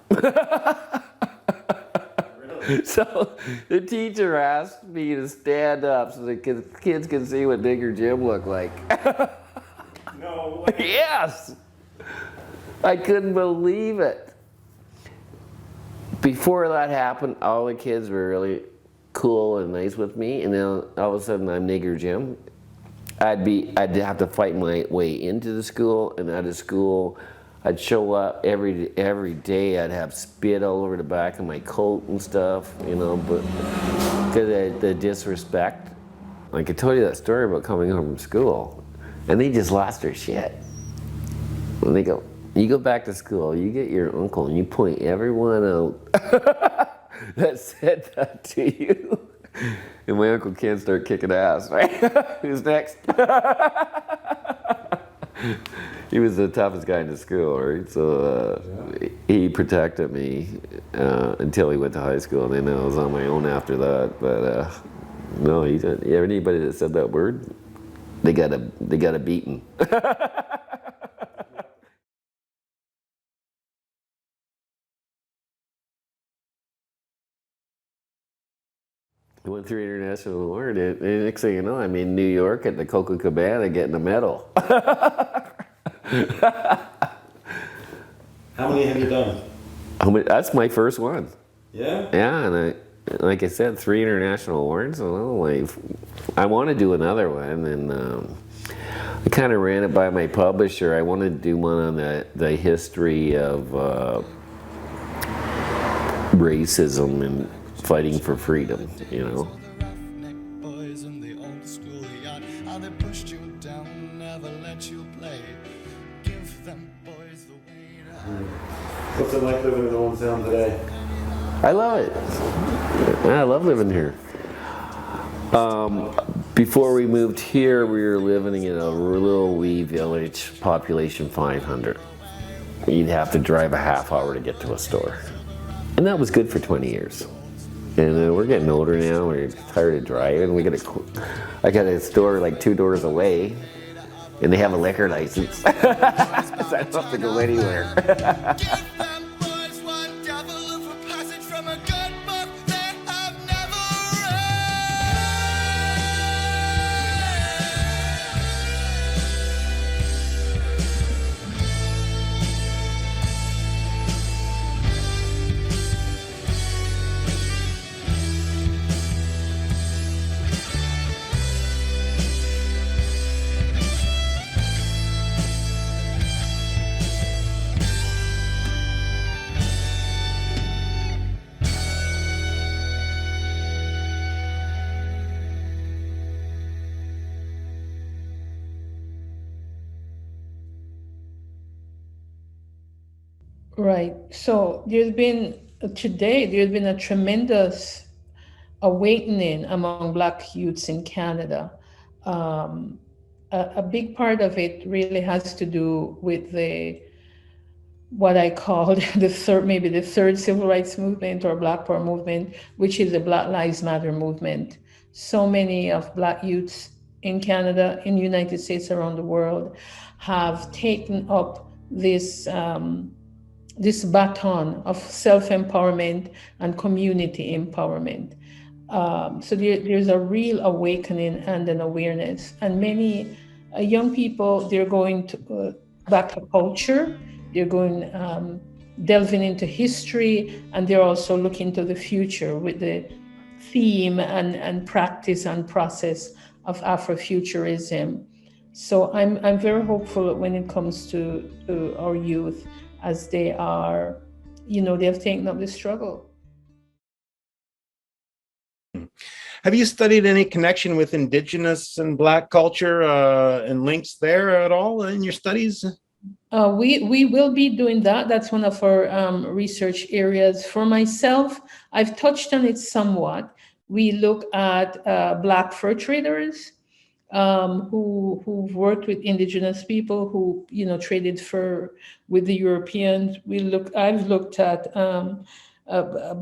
So the teacher asked me to stand up so the kids can see what Nigger Jim looked like. No way. Yes! I couldn't believe it. Before that happened, all the kids were really cool and nice with me, and then all of a sudden I'm Nigger Jim. I'd have to fight my way into the school, and out of school, I'd show up every day. I'd have spit all over the back of my coat and stuff, you know, but because of the disrespect. I could tell you that story about coming home from school, and they just lost their shit. And they go, you go back to school, you get your uncle, and you point everyone out that said that to you. And my Uncle Ken started kicking ass, right? Who's next? He was the toughest guy in the school, right? So he protected me until he went to high school, and then I was on my own after that. But no, anybody that said that word, they got a beating. I went through international award, and next thing you know, I'm in New York at the Coco Cabana getting a medal. How many have you done? That's my first one. Yeah? Yeah, and like I said, 3 international awards. I want to do another one, and I kind of ran it by my publisher. I wanted to do one on the history of racism and fighting for freedom, you know. What's it like living in Owen Sound today? I love it. I love living here. Before we moved here, we were living in a little wee village, population 500. You'd have to drive a half hour to get to a store. And that was good for 20 years. And we're getting older now, we're tired of driving. I got a store like 2 doors away, and they have a liquor license. So I don't have to go anywhere. Right. So there's been a tremendous awakening among Black youths in Canada. Um, a big part of it really has to do with what I called maybe the third civil rights movement or Black Power movement, which is the Black Lives Matter movement. So many of Black youths in Canada, in the United States, around the world, have taken up this baton of self-empowerment and community empowerment. So there's a real awakening and an awareness. And many young people, they're going back to culture, they're going delving into history, and they're also looking to the future with the theme and practice and process of Afrofuturism. So I'm very hopeful when it comes to our youth as they are, they have taken up this struggle. Have you studied any connection with Indigenous and Black culture and links there at all in your studies? We will be doing that. That's one of our research areas. For myself, I've touched on it somewhat. We look at Black fur traders who've worked with Indigenous people who traded fur with the Europeans. I've looked at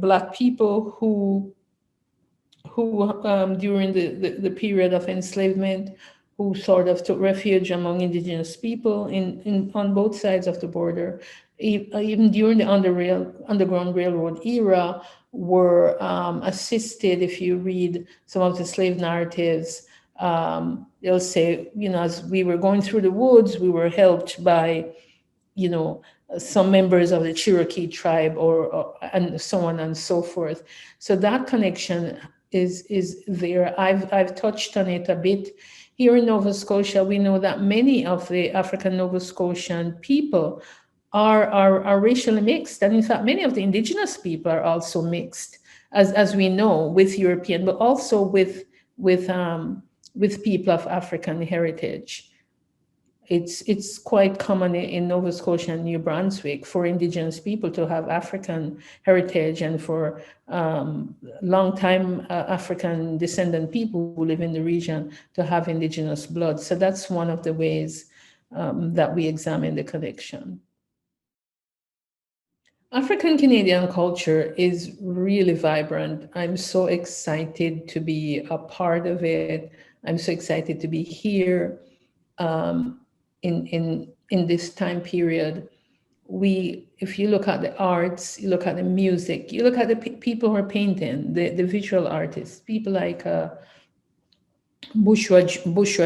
Black people who during the period of enslavement, who sort of took refuge among Indigenous people on both sides of the border, even during the Underground Railroad era, were assisted. If you read some of the slave narratives, they'll say, as we were going through the woods, we were helped by, some members of the Cherokee tribe and so on and so forth. So that connection is there. I've touched on it a bit. Here in Nova Scotia, we know that many of the African Nova Scotian people are racially mixed. And in fact, many of the Indigenous people are also mixed, as we know, with European, but also with people of African heritage. It's quite common in Nova Scotia and New Brunswick for Indigenous people to have African heritage, and for long-time African descendant people who live in the region to have Indigenous blood. So that's one of the ways that we examine the connection. African Canadian culture is really vibrant. I'm so excited to be a part of it. I'm so excited to be here. In this time period, if you look at the arts, you look at the music, you look at the people who are painting, the visual artists, people like Bushra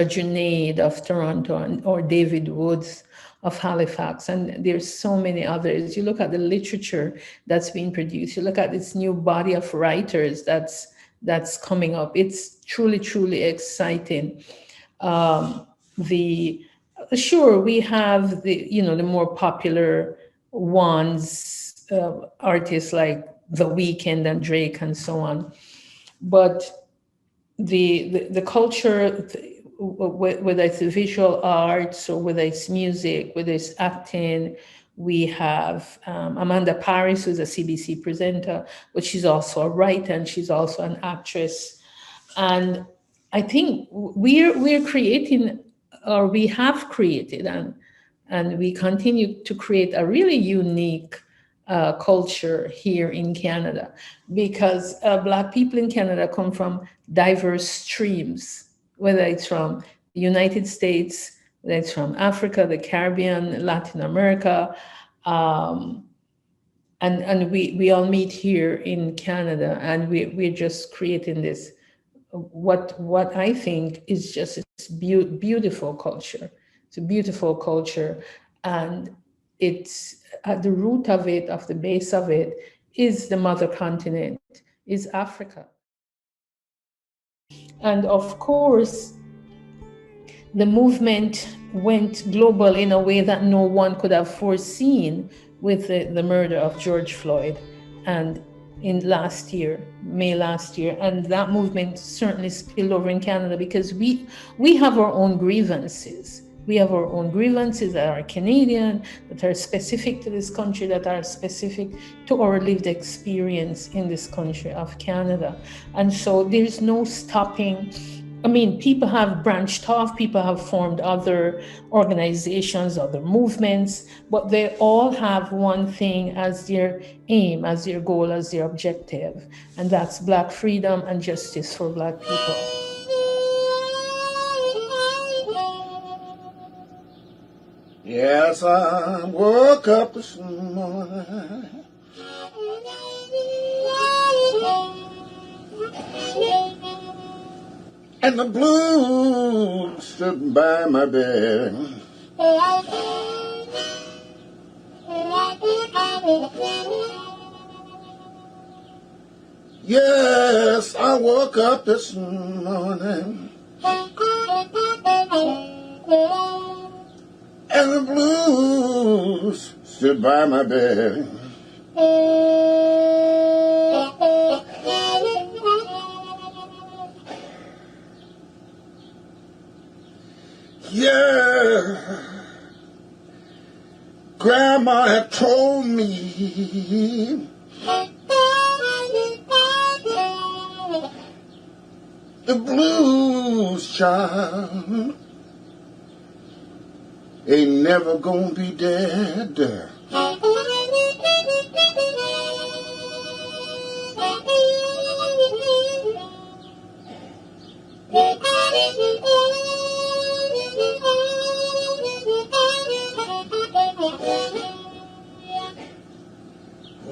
Junaid of Toronto, or David Woods of Halifax, and there's so many others. You look at the literature that's being produced, you look at this new body of writers that's coming up. It's truly exciting. Sure, we have the more popular ones, artists like The Weeknd and Drake and so on, but the culture, whether it's the visual arts or whether it's music, whether it's acting, we have Amanda Paris, who's a CBC presenter, but she's also a writer and she's also an actress. And I think we're creating, or we have created, and we continue to create a really unique culture here in Canada, because Black people in Canada come from diverse streams, whether it's from the United States, whether it's from Africa, the Caribbean, Latin America, and we all meet here in Canada, and we're just creating this, what I think is just this beautiful culture. It's a beautiful culture, and it's at the root of it, of the base of it, is the mother continent, is Africa. And of course, the movement went global in a way that no one could have foreseen with the murder of George Floyd, and in May last year, and that movement certainly spilled over in Canada, because we have our own grievances. We have our own grievances that are Canadian, that are specific to this country, that are specific to our lived experience in this country of Canada. And so there's no stopping. I mean, people have branched off, people have formed other organizations, other movements, but they all have one thing as their aim, as their goal, as their objective, and that's Black freedom and justice for Black people. Yes, I woke up this morning and the blues stood by my bed. Yes, I woke up this morning and the blues stood by my bed. Yeah, Grandma had told me the blues, child, ain't never gonna be dead.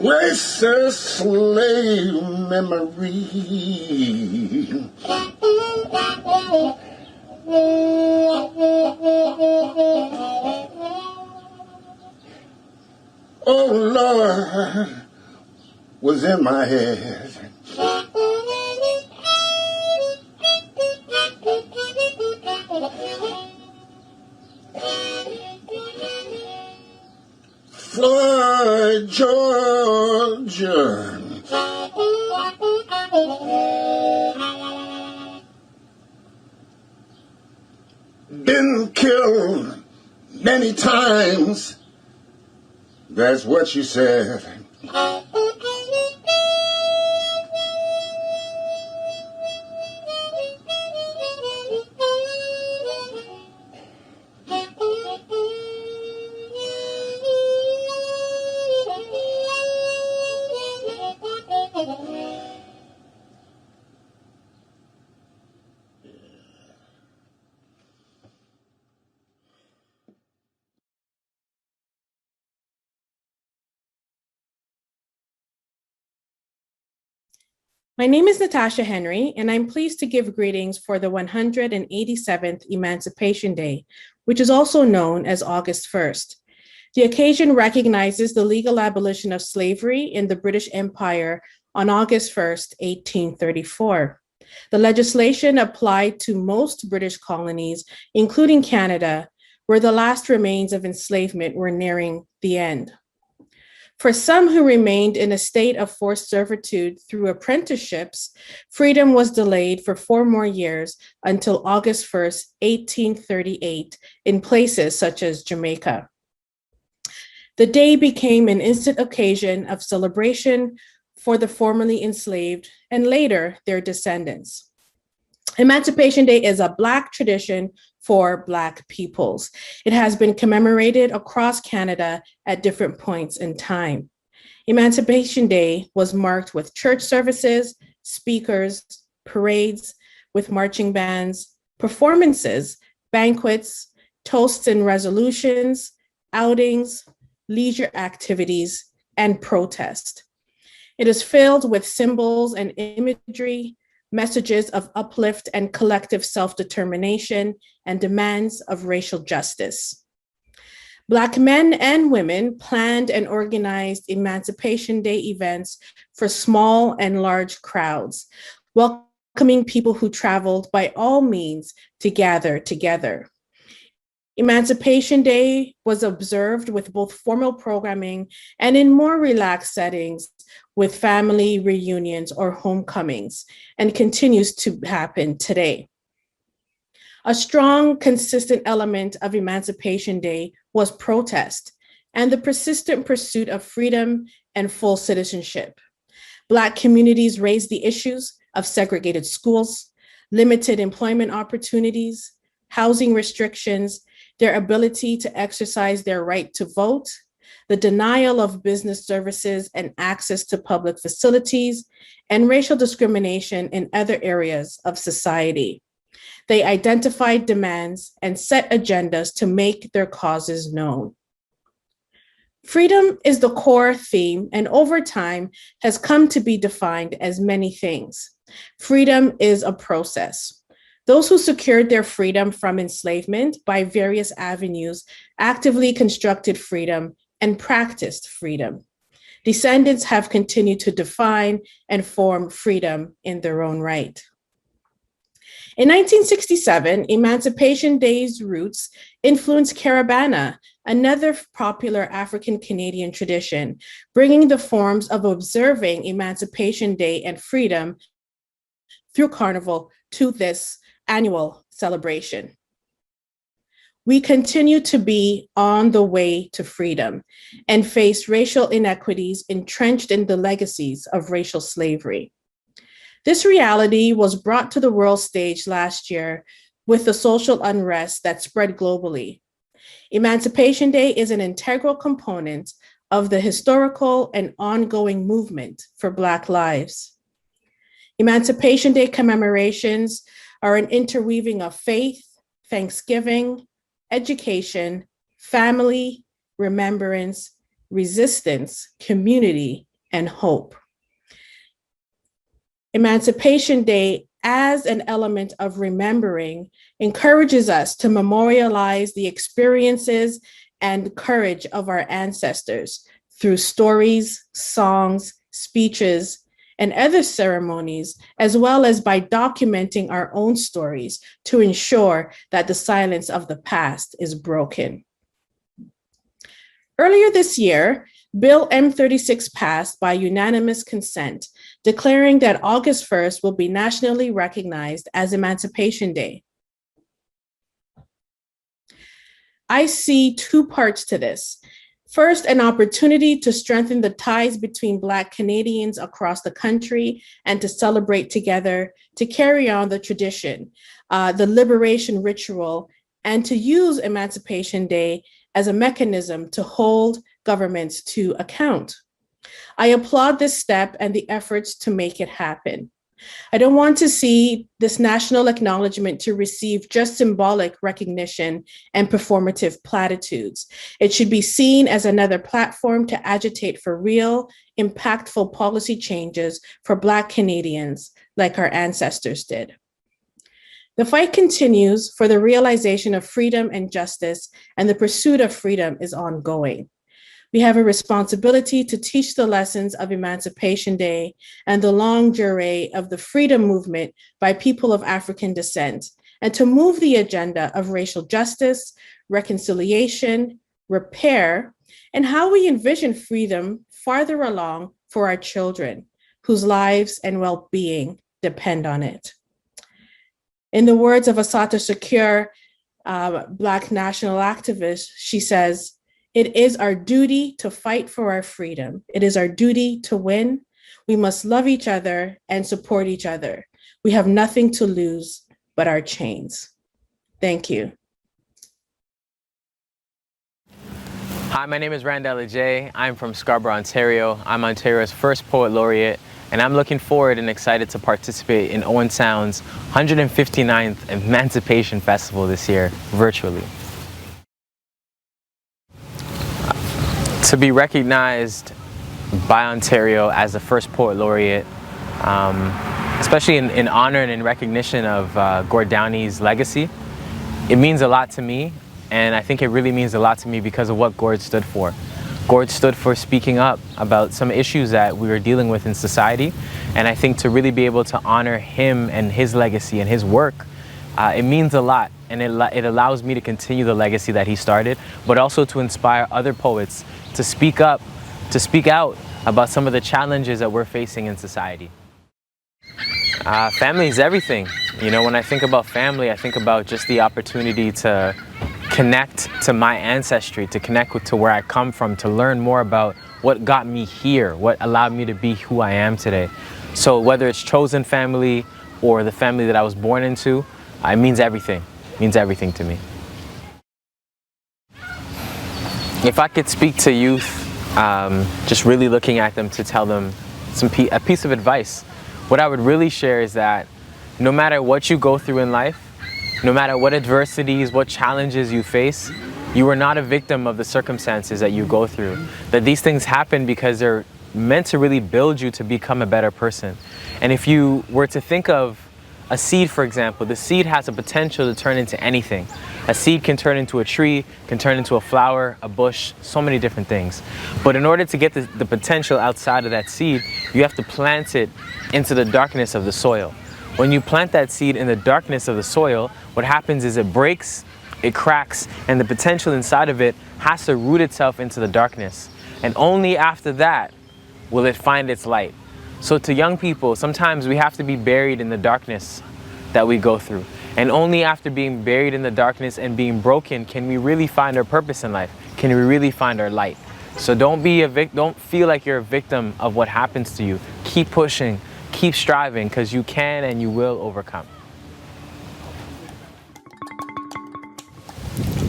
Racist slave memory. Oh Lord, was in my head. Floyd, Georgia. Been killed many times. That's what she said. My name is Natasha Henry, and I'm pleased to give greetings for the 187th Emancipation Day, which is also known as August 1st. The occasion recognizes the legal abolition of slavery in the British Empire on August 1st, 1834. The legislation applied to most British colonies, including Canada, where the last remains of enslavement were nearing the end. For some who remained in a state of forced servitude through apprenticeships, freedom was delayed for 4 more years until August 1st, 1838, in places such as Jamaica. The day became an instant occasion of celebration for the formerly enslaved and later their descendants. Emancipation Day is a Black tradition for Black peoples. It has been commemorated across Canada at different points in time. Emancipation Day was marked with church services, speakers, parades with marching bands, performances, banquets, toasts and resolutions, outings, leisure activities, and protest. It is filled with symbols and imagery, messages of uplift and collective self-determination, and demands of racial justice. Black men and women planned and organized Emancipation Day events for small and large crowds, welcoming people who traveled by all means to gather together. Emancipation Day was observed with both formal programming and in more relaxed settings with family reunions or homecomings, and continues to happen today. A strong, consistent element of Emancipation Day was protest and the persistent pursuit of freedom and full citizenship. Black communities raised the issues of segregated schools, limited employment opportunities, housing restrictions, their ability to exercise their right to vote, the denial of business services and access to public facilities, and racial discrimination in other areas of society. They identified demands and set agendas to make their causes known. Freedom is the core theme, and over time has come to be defined as many things. Freedom is a process. Those who secured their freedom from enslavement by various avenues actively constructed freedom and practiced freedom. Descendants have continued to define and form freedom in their own right. In 1967, Emancipation Day's roots influenced Caravana, another popular African Canadian tradition, bringing the forms of observing Emancipation Day and freedom through Carnival to this annual celebration. We continue to be on the way to freedom and face racial inequities entrenched in the legacies of racial slavery. This reality was brought to the world stage last year with the social unrest that spread globally. Emancipation Day is an integral component of the historical and ongoing movement for Black lives. Emancipation Day commemorations are an interweaving of faith, thanksgiving, education, family, remembrance, resistance, community, and hope. Emancipation Day, as an element of remembering, encourages us to memorialize the experiences and courage of our ancestors through stories, songs, speeches, and other ceremonies, as well as by documenting our own stories to ensure that the silence of the past is broken. Earlier this year, Bill M36 passed by unanimous consent, declaring that August 1st will be nationally recognized as Emancipation Day. I see two parts to this. First, an opportunity to strengthen the ties between Black Canadians across the country and to celebrate together, to carry on the tradition, the liberation ritual, and to use Emancipation Day as a mechanism to hold governments to account. I applaud this step and the efforts to make it happen. I don't want to see this national acknowledgement to receive just symbolic recognition and performative platitudes. It should be seen as another platform to agitate for real, impactful policy changes for Black Canadians like our ancestors did. The fight continues for the realization of freedom and justice, and the pursuit of freedom is ongoing. We have a responsibility to teach the lessons of Emancipation Day and the longue durée of the freedom movement by people of African descent, and to move the agenda of racial justice, reconciliation, repair, and how we envision freedom farther along for our children, whose lives and well-being depend on it. In the words of Assata Shakur, Black national activist, she says, "It is our duty to fight for our freedom. It is our duty to win. We must love each other and support each other. We have nothing to lose but our chains." Thank you. Hi, my name is Randall J. I'm from Scarborough, Ontario. I'm Ontario's first poet laureate, and I'm looking forward and excited to participate in Owen Sound's 159th Emancipation Festival this year, virtually. To be recognized by Ontario as the first poet laureate, especially in honor and in recognition of Gord Downey's legacy, it means a lot to me, and I think it really means a lot to me because of what Gord stood for. Gord stood for speaking up about some issues that we were dealing with in society, and I think to really be able to honor him and his legacy and his work, it means a lot, and it allows me to continue the legacy that he started, but also to inspire other poets to speak up, to speak out about some of the challenges that we're facing in society. Family is everything. You know, when I think about family, I think about just the opportunity to connect to my ancestry, to connect to where I come from, to learn more about what got me here, what allowed me to be who I am today. So whether it's chosen family or the family that I was born into, it means everything. It means everything to me. If I could speak to youth, just really looking at them to tell them a piece of advice, what I would really share is that no matter what you go through in life, no matter what adversities, what challenges you face, you are not a victim of the circumstances that you go through. That these things happen because they're meant to really build you to become a better person. And if you were to think of a seed, for example, the seed has a potential to turn into anything. A seed can turn into a tree, can turn into a flower, a bush, so many different things. But in order to get the potential outside of that seed, you have to plant it into the darkness of the soil. When you plant that seed in the darkness of the soil, what happens is it breaks, it cracks, and the potential inside of it has to root itself into the darkness. And only after that will it find its light. So to young people, sometimes we have to be buried in the darkness that we go through. And only after being buried in the darkness and being broken can we really find our purpose in life. Can we really find our light? So don't feel like you're a victim of what happens to you. Keep pushing, keep striving, because you can and you will overcome.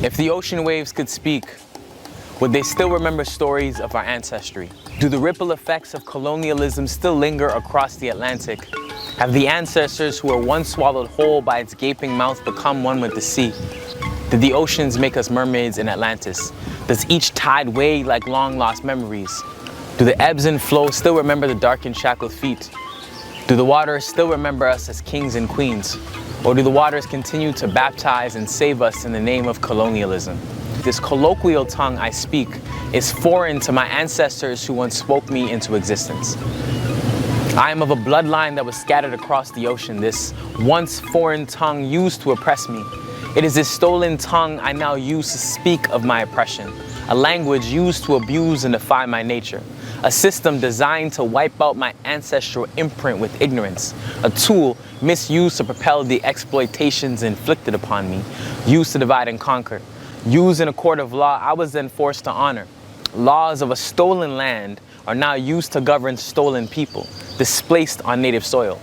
If the ocean waves could speak, would they still remember stories of our ancestry? Do the ripple effects of colonialism still linger across the Atlantic? Have the ancestors who were once swallowed whole by its gaping mouth become one with the sea? Did the oceans make us mermaids in Atlantis? Does each tide weigh like long-lost memories? Do the ebbs and flows still remember the dark and shackled feet? Do the waters still remember us as kings and queens? Or do the waters continue to baptize and save us in the name of colonialism? This colloquial tongue I speak is foreign to my ancestors who once spoke me into existence. I am of a bloodline that was scattered across the ocean, this once foreign tongue used to oppress me. It is this stolen tongue I now use to speak of my oppression, a language used to abuse and defy my nature, a system designed to wipe out my ancestral imprint with ignorance, a tool misused to propel the exploitations inflicted upon me, used to divide and conquer. Used in a court of law, I was then forced to honor. Laws of a stolen land are now used to govern stolen people, displaced on native soil.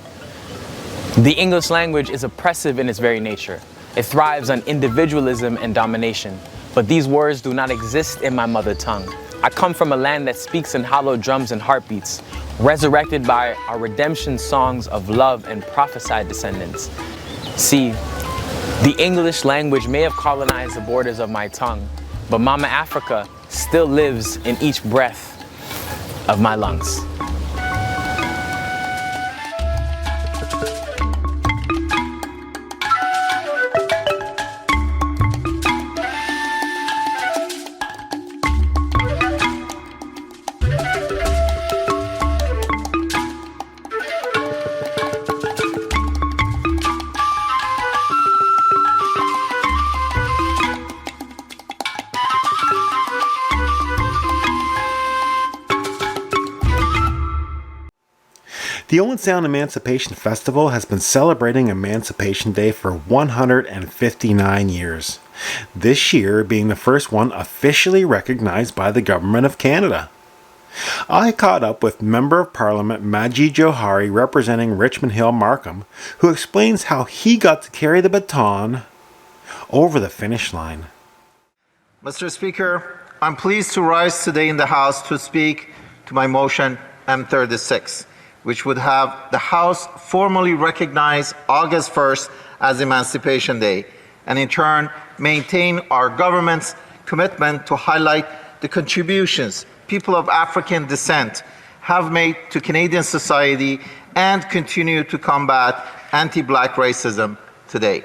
The English language is oppressive in its very nature. It thrives on individualism and domination. But these words do not exist in my mother tongue. I come from a land that speaks in hollow drums and heartbeats, resurrected by our redemption songs of love and prophesied descendants. See, the English language may have colonized the borders of my tongue, but Mama Africa still lives in each breath of my lungs. The Owen Sound Emancipation Festival has been celebrating Emancipation Day for 159 years, this year being the first one officially recognized by the Government of Canada. I caught up with Member of Parliament Majid Johari representing Richmond Hill Markham, who explains how he got to carry the baton over the finish line. Mr. Speaker, I'm pleased to rise today in the House to speak to my motion M36. Which would have the House formally recognize August 1st as Emancipation Day, and in turn maintain our government's commitment to highlight the contributions people of African descent have made to Canadian society and continue to combat anti-Black racism today.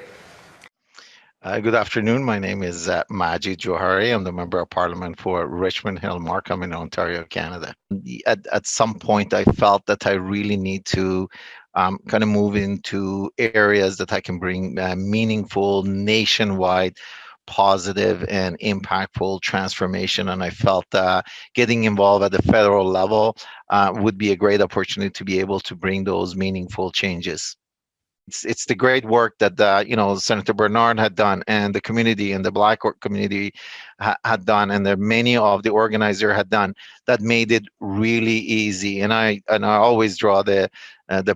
Good afternoon. My name is Majid Johari. I'm the Member of Parliament for Richmond Hill Markham in Ontario, Canada. At some point, I felt that I really need to kind of move into areas that I can bring meaningful nationwide positive and impactful transformation. And I felt getting involved at the federal level would be a great opportunity to be able to bring those meaningful changes. It's the great work that Senator Bernard had done, and the community and the Black community had done, and that many of the organizers had done, that made it really easy. And I always draw the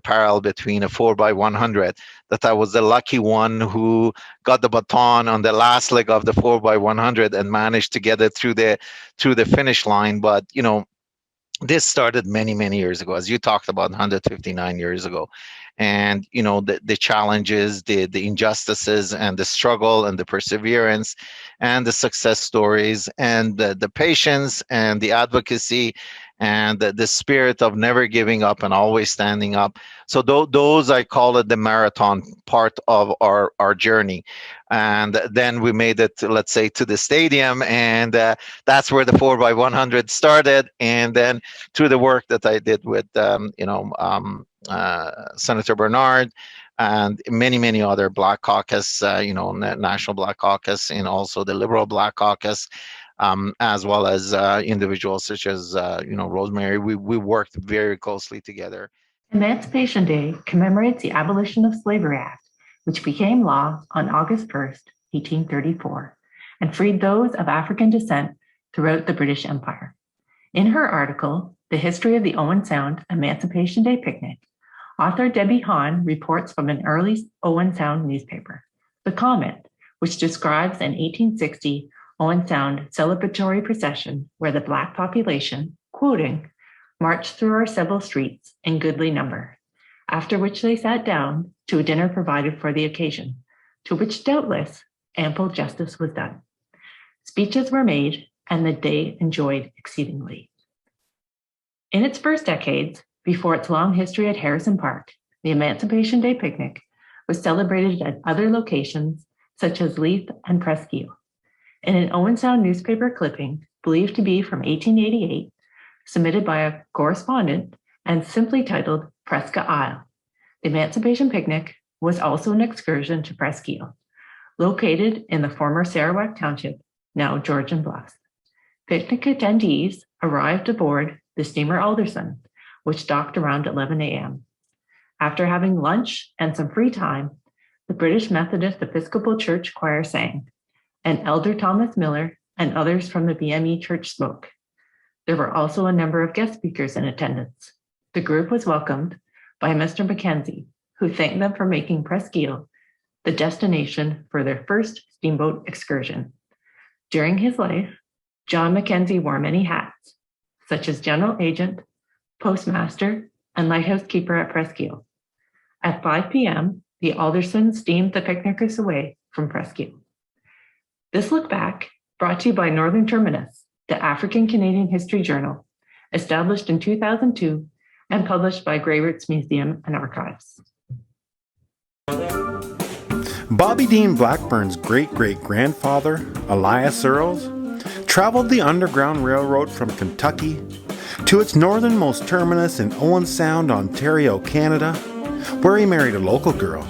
parallel between a 4x100, that I was the lucky one who got the baton on the last leg of the 4x100 and managed to get it through the finish line. But this started many years ago, as you talked about, 159 years ago. And the challenges, the injustices, and the struggle, and the perseverance, and the success stories, and the patience, and the advocacy, and the spirit of never giving up and always standing up. So those, I call it the marathon part of our journey. And then we made it, let's say, to the stadium, and that's where the 4x100 started. And then through the work that I did with Senator Bernard and many other Black Caucus, National Black Caucus, and also the Liberal Black Caucus, as well as individuals such as Rosemary, we worked very closely together. Emancipation Day commemorates the Abolition of Slavery Act, which became law on August 1st, 1834, and freed those of African descent throughout the British Empire. In her article, The History of the Owen Sound Emancipation Day Picnic, author Debbie Hahn reports from an early Owen Sound newspaper, The Comment, which describes an 1860 Owen Sound celebratory procession where the Black population, quoting, marched through our several streets in goodly number, after which they sat down to a dinner provided for the occasion, to which doubtless ample justice was done. Speeches were made, and the day enjoyed exceedingly. In its first decades, before its long history at Harrison Park, the Emancipation Day Picnic was celebrated at other locations such as Leith and Presqu'île. In an Owen Sound newspaper clipping, believed to be from 1888, submitted by a correspondent and simply titled Presque Isle, the Emancipation Picnic was also an excursion to Presqu'île, located in the former Sarawak Township, now Georgian Bluffs. Picnic attendees arrived aboard the steamer Alderson, which docked around 11 a.m. After having lunch and some free time, the British Methodist Episcopal Church Choir sang, and Elder Thomas Miller and others from the BME Church spoke. There were also a number of guest speakers in attendance. The group was welcomed by Mr. Mackenzie, who thanked them for making Presqu'île the destination for their first steamboat excursion. During his life, John Mackenzie wore many hats, such as general agent, postmaster, and lighthouse keeper at Presqu'île. At 5 p.m., the Alderson steamed the picnickers away from Presqu'île. This look back, brought to you by Northern Terminus, the African Canadian History Journal, established in 2002 and published by Grey Roots Museum and Archives. Bobby Dean Blackburn's great-great-grandfather, Elias Earls, traveled the Underground Railroad from Kentucky to its northernmost terminus in Owen Sound, Ontario, Canada, where he married a local girl.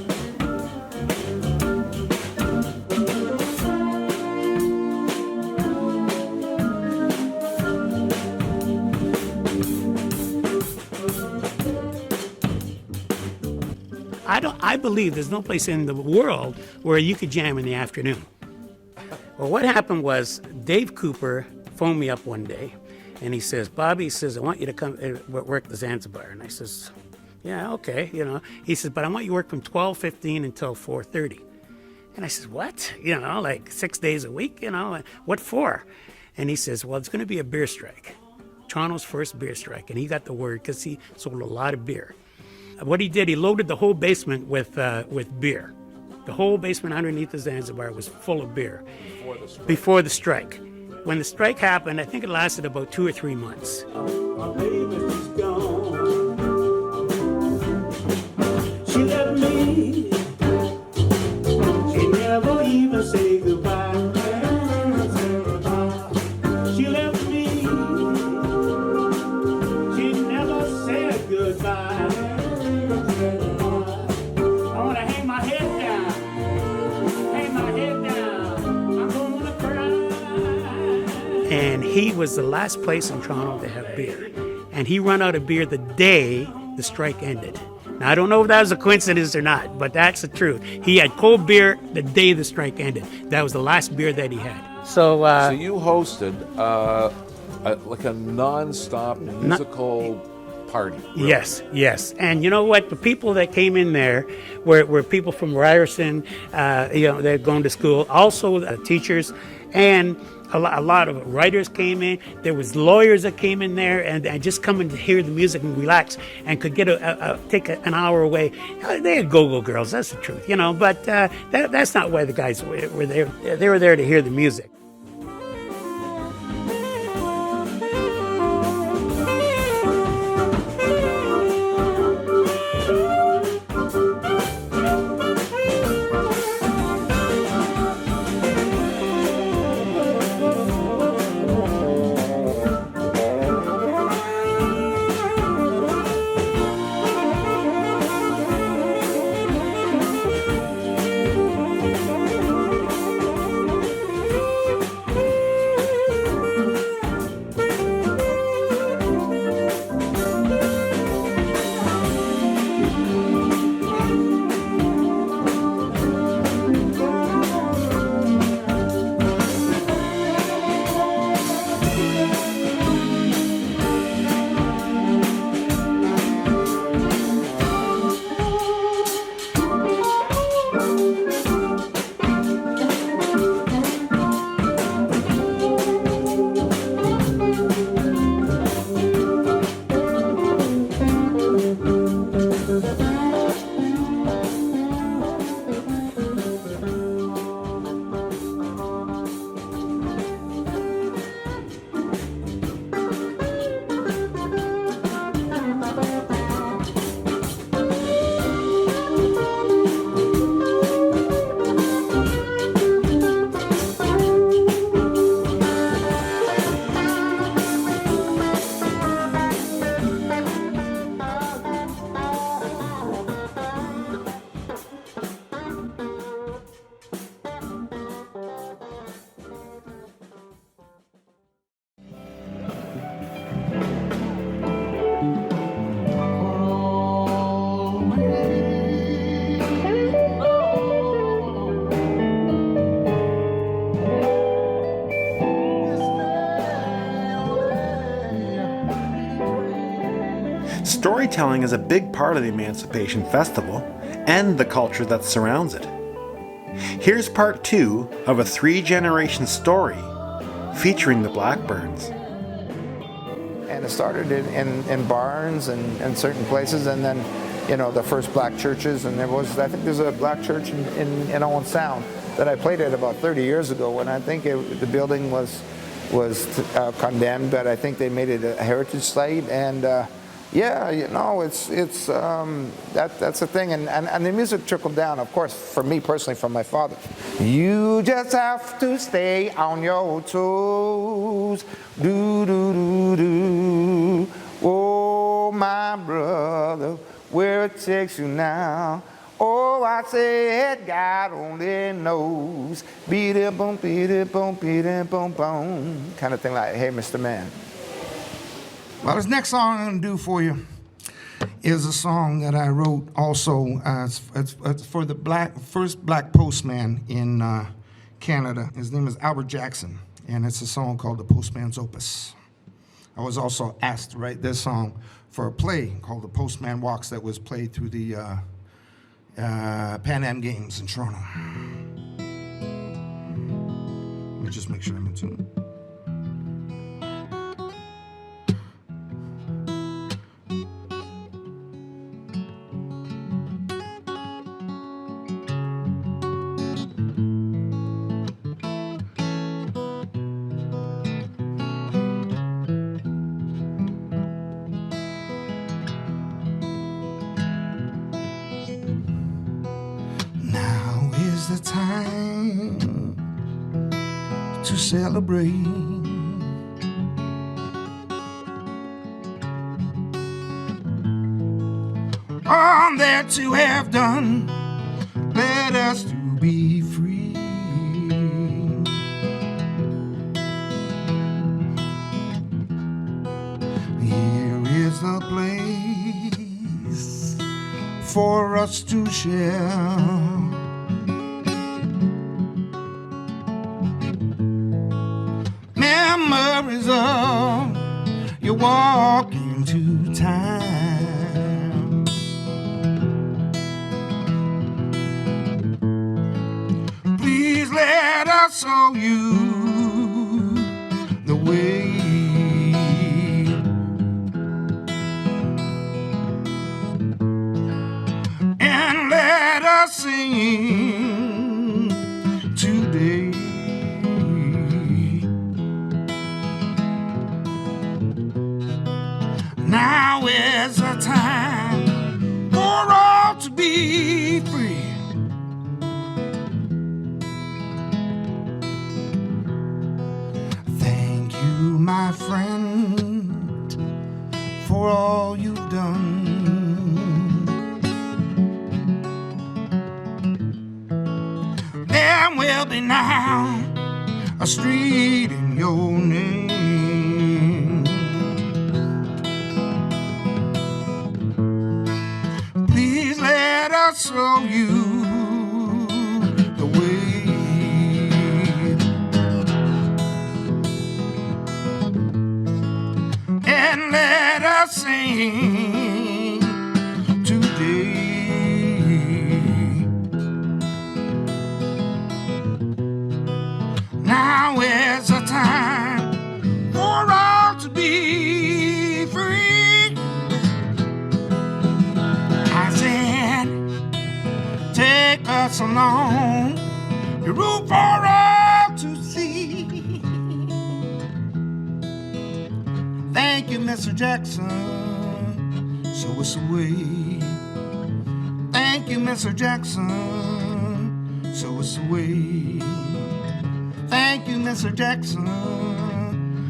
I believe there's no place in the world where you could jam in the afternoon. Well, what happened was Dave Cooper phoned me up one day, and he says, Bobby, he says, I want you to come work the Zanzibar. And I says, yeah, okay, He says, but I want you to work from 12:15 until 4:30. And I says, what? Like 6 days a week, what for? And he says, well, it's going to be a beer strike. Toronto's first beer strike. And he got the word because he sold a lot of beer. What he did, he loaded the whole basement with beer. The whole basement underneath the Zanzibar was full of beer before the strike. When the strike happened, I think it lasted about 2 or 3 months. She left me. She never even said goodbye. She left me. She never said goodbye. I want to hang my head down. Hang my head down. I'm he was the last place in Toronto to have beer. And he ran out of beer the day the strike ended. Now, I don't know if that was a coincidence or not, but that's the truth. He had cold beer the day the strike ended. That was the last beer that he had. So you hosted like a non-stop musical party. Really. Yes. And you know what? The people that came in there were people from Ryerson, they're going to school, also teachers, and a lot of writers came in. There was lawyers that came in there and just coming to hear the music and relax and could get take an hour away. They had go-go girls, that's the truth, but that's not why the guys were there. They were there to hear the music. Storytelling is a big part of the Emancipation Festival and the culture that surrounds it. Here's part 2 of a 3-generation story featuring the Blackburns. And it started in barns and certain places, and then, the first black churches, and I think there's a black church in Owen Sound that I played at about 30 years ago, when I think the building was condemned, but I think they made it a heritage site, and it's that's a thing, and the music trickled down, of course, for me personally, from my father. You just have to stay on your toes, do do do do. Oh, my brother, where it takes you now. Oh, I said, God only knows. Beat it, boom, beat it, boom, beat it, boom, boom. Kind of thing like, hey, Mr. Man. Well, this next song I'm going to do for you is a song that I wrote also. It's for the first black postman in Canada. His name is Albert Jackson, and it's a song called The Postman's Opus. I was also asked to write this song for a play called The Postman Walks that was played through the Pan Am Games in Toronto. Let me just make sure I'm in tune. The time to celebrate. All that you have done led us to be free. place for us to share. Memories of you walking to time. Please let us show you the way. And let us sing today. Now is the time for all to be free. Thank you, my friend, for all you've done. There will be now a street in your name. Please let us show you the way. And let us sing today. Now is the time for all to be free. I said, take us along the route for all to see. Thank you, Mr. Jackson. Show us the way. Thank you, Mr. Jackson. Show us the way. Thank you, Mr. Jackson.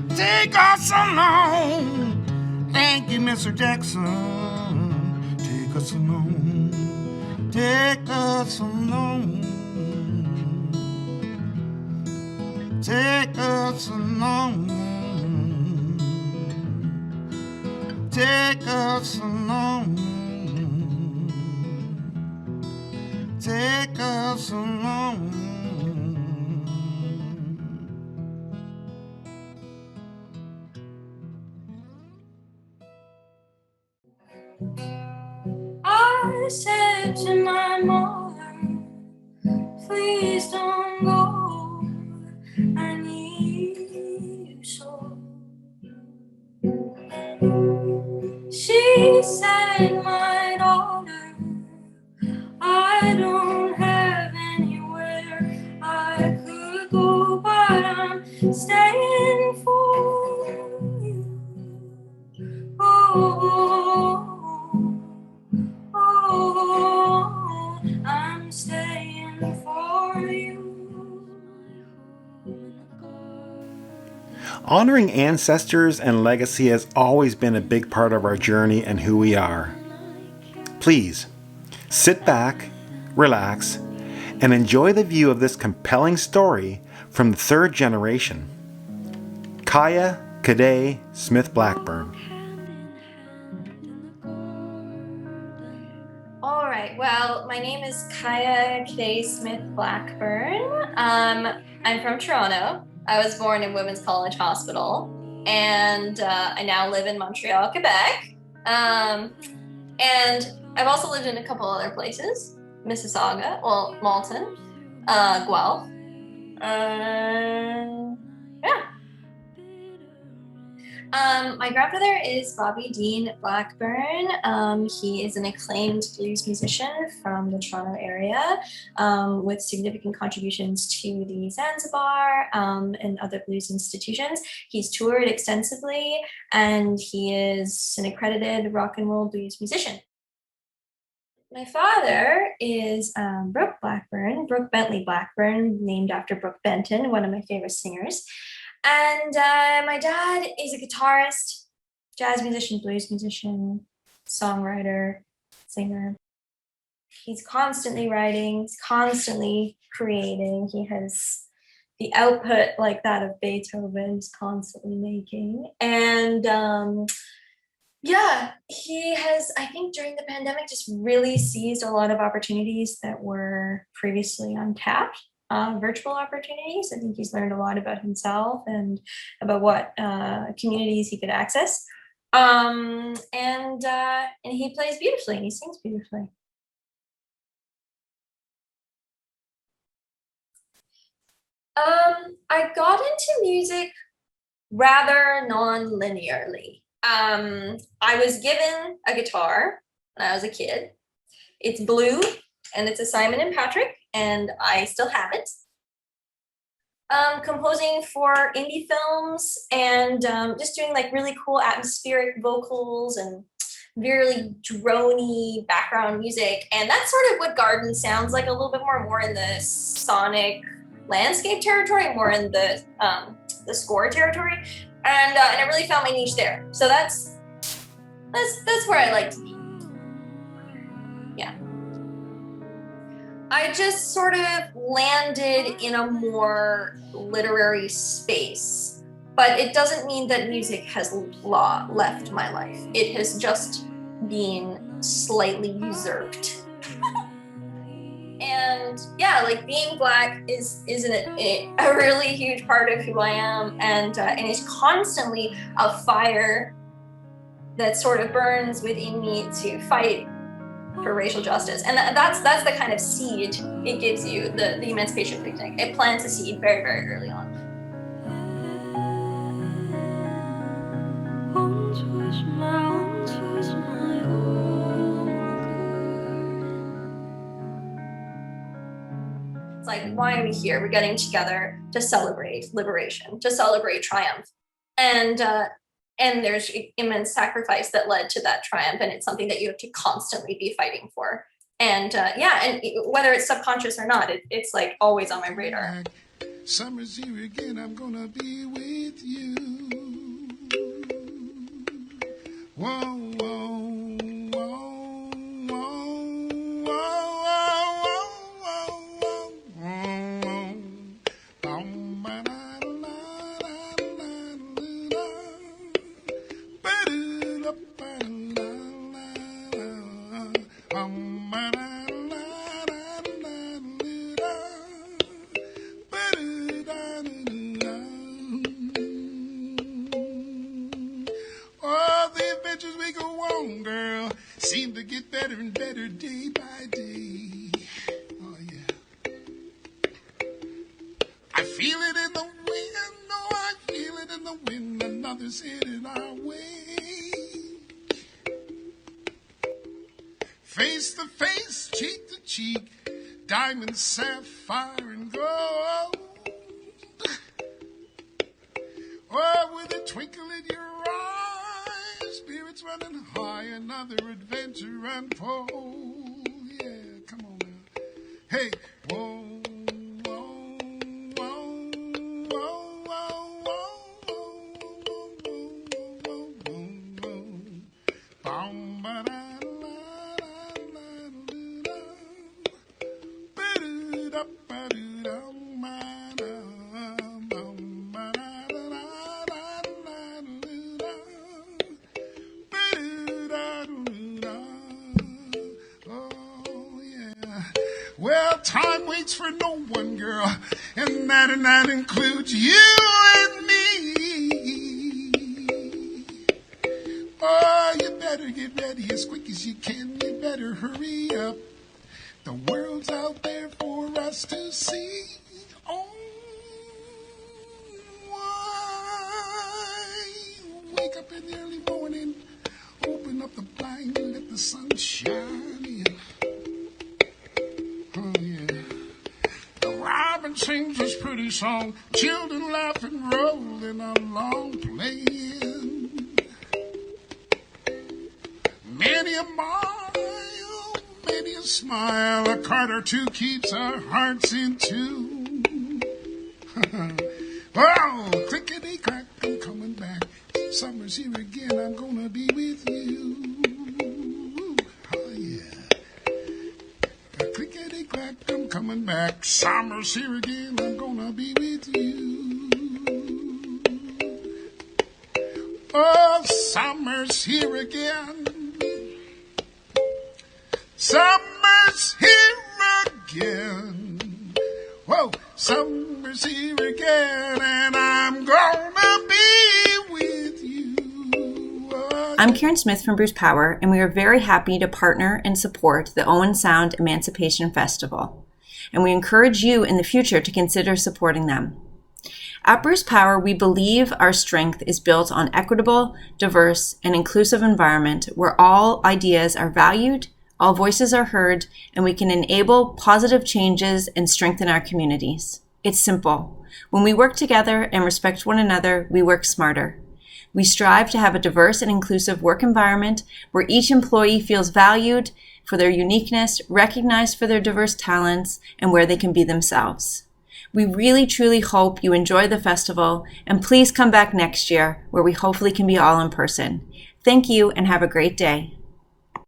Take us along. Thank you, Mr. Jackson. Take us along. Take us along. Take us along. Take us along. Take us along. I said to my mother, please don't go, I need you so. She said, my daughter, I don't have anywhere I could go, but I'm staying for you. Oh, oh, I'm staying for you. Honoring ancestors and legacy has always been a big part of our journey and who we are. Please, sit back, relax, and enjoy the view of this compelling story from the third generation. Kaya Cadet Smith Blackburn. All right, well, my name is Kaya Cadet Smith Blackburn. I'm from Toronto. I was born in Women's College Hospital, and I now live in Montreal, Quebec. And I've also lived in a couple other places, Mississauga, well, Malton, Guelph. Yeah. My grandfather is Bobby Dean Blackburn. He is an acclaimed blues musician from the Toronto area with significant contributions to the Zanzibar and other blues institutions. He's toured extensively, and he is an accredited rock and roll blues musician. My father is Brooke Blackburn, Brooke Bentley Blackburn, named after Brooke Benton, one of my favorite singers. And my dad is a guitarist, jazz musician, blues musician, songwriter, singer. He's constantly writing, he's constantly creating. He has the output like that of Beethoven, he's constantly making. And Yeah, he has, I think during the pandemic, just really seized a lot of opportunities that were previously untapped, virtual opportunities. I think he's learned a lot about himself and about what communities he could access. And he plays beautifully and he sings beautifully. I got into music rather non-linearly. I was given a guitar when I was a kid. It's blue and it's a Simon and Patrick, and I still have it. Composing for indie films and just doing like really cool atmospheric vocals and really droney background music. And that's sort of what Garden sounds like, a little bit more in the sonic landscape territory, more in the score territory. And I really found my niche there. So that's where I like to be. Yeah. I just sort of landed in a more literary space, but it doesn't mean that music has left my life. It has just been slightly usurped. And yeah, like being Black is a really huge part of who I am, and it's constantly a fire that sort of burns within me to fight for racial justice. And that's the kind of seed it gives you, the Emancipation Picnic. It plants a seed very, very early on. It's like, why are we here? We're getting together to celebrate liberation, to celebrate triumph. And there's immense sacrifice that led to that triumph, and it's something that you have to constantly be fighting for. And and whether it's subconscious or not, it's like always on my radar. Summer's here again, I'm gonna be with you. Whoa, whoa, whoa, whoa, whoa, whoa, whoa, seem to get better and better day by day. Oh yeah. I feel it in the wind, no, I feel it in the wind, another's headed our way. Face to face, cheek to cheek, diamond, sapphire, and gold. Oh, with a twinkle in your eyes, spirits running high, another adventure unfold. Yeah, come on now. Hey, whoa, whoa, whoa, whoa, whoa, whoa, whoa, whoa, whoa, whoa. Well, time waits for no one, girl, and that includes you and me. Oh, you better get ready as quick as you can. You better hurry up. The world's out there for us to see. Oh, why? Wake up in the early morning, open up the blind and let the sun shine in. Oh, yeah. The robin sings this pretty song, children laugh and rolling along playing. Many a mile, many a smile, a card or two keeps our hearts in tune. Oh, clickety-clack, I'm coming back. Summer's here again, I'm gonna be with you. Oh, yeah. Clickety-clack, I'm coming back. Summer's here again, I'm gonna be with you. Oh, Summer's here again. Summer's here again. Whoa, summer's here again, and I'm gonna be with you. I'm Karen Smith from Bruce Power, and we are very happy to partner and support the Owen Sound Emancipation Festival. And we encourage you in the future to consider supporting them. At Bruce Power, we believe our strength is built on equitable, diverse, and inclusive environment where all ideas are valued, all voices are heard, and we can enable positive changes and strengthen our communities. It's simple. When we work together and respect one another, we work smarter. We strive to have a diverse and inclusive work environment where each employee feels valued for their uniqueness, recognized for their diverse talents, and where they can be themselves. We really, truly hope you enjoy the festival, and please come back next year where we hopefully can be all in person. Thank you and have a great day.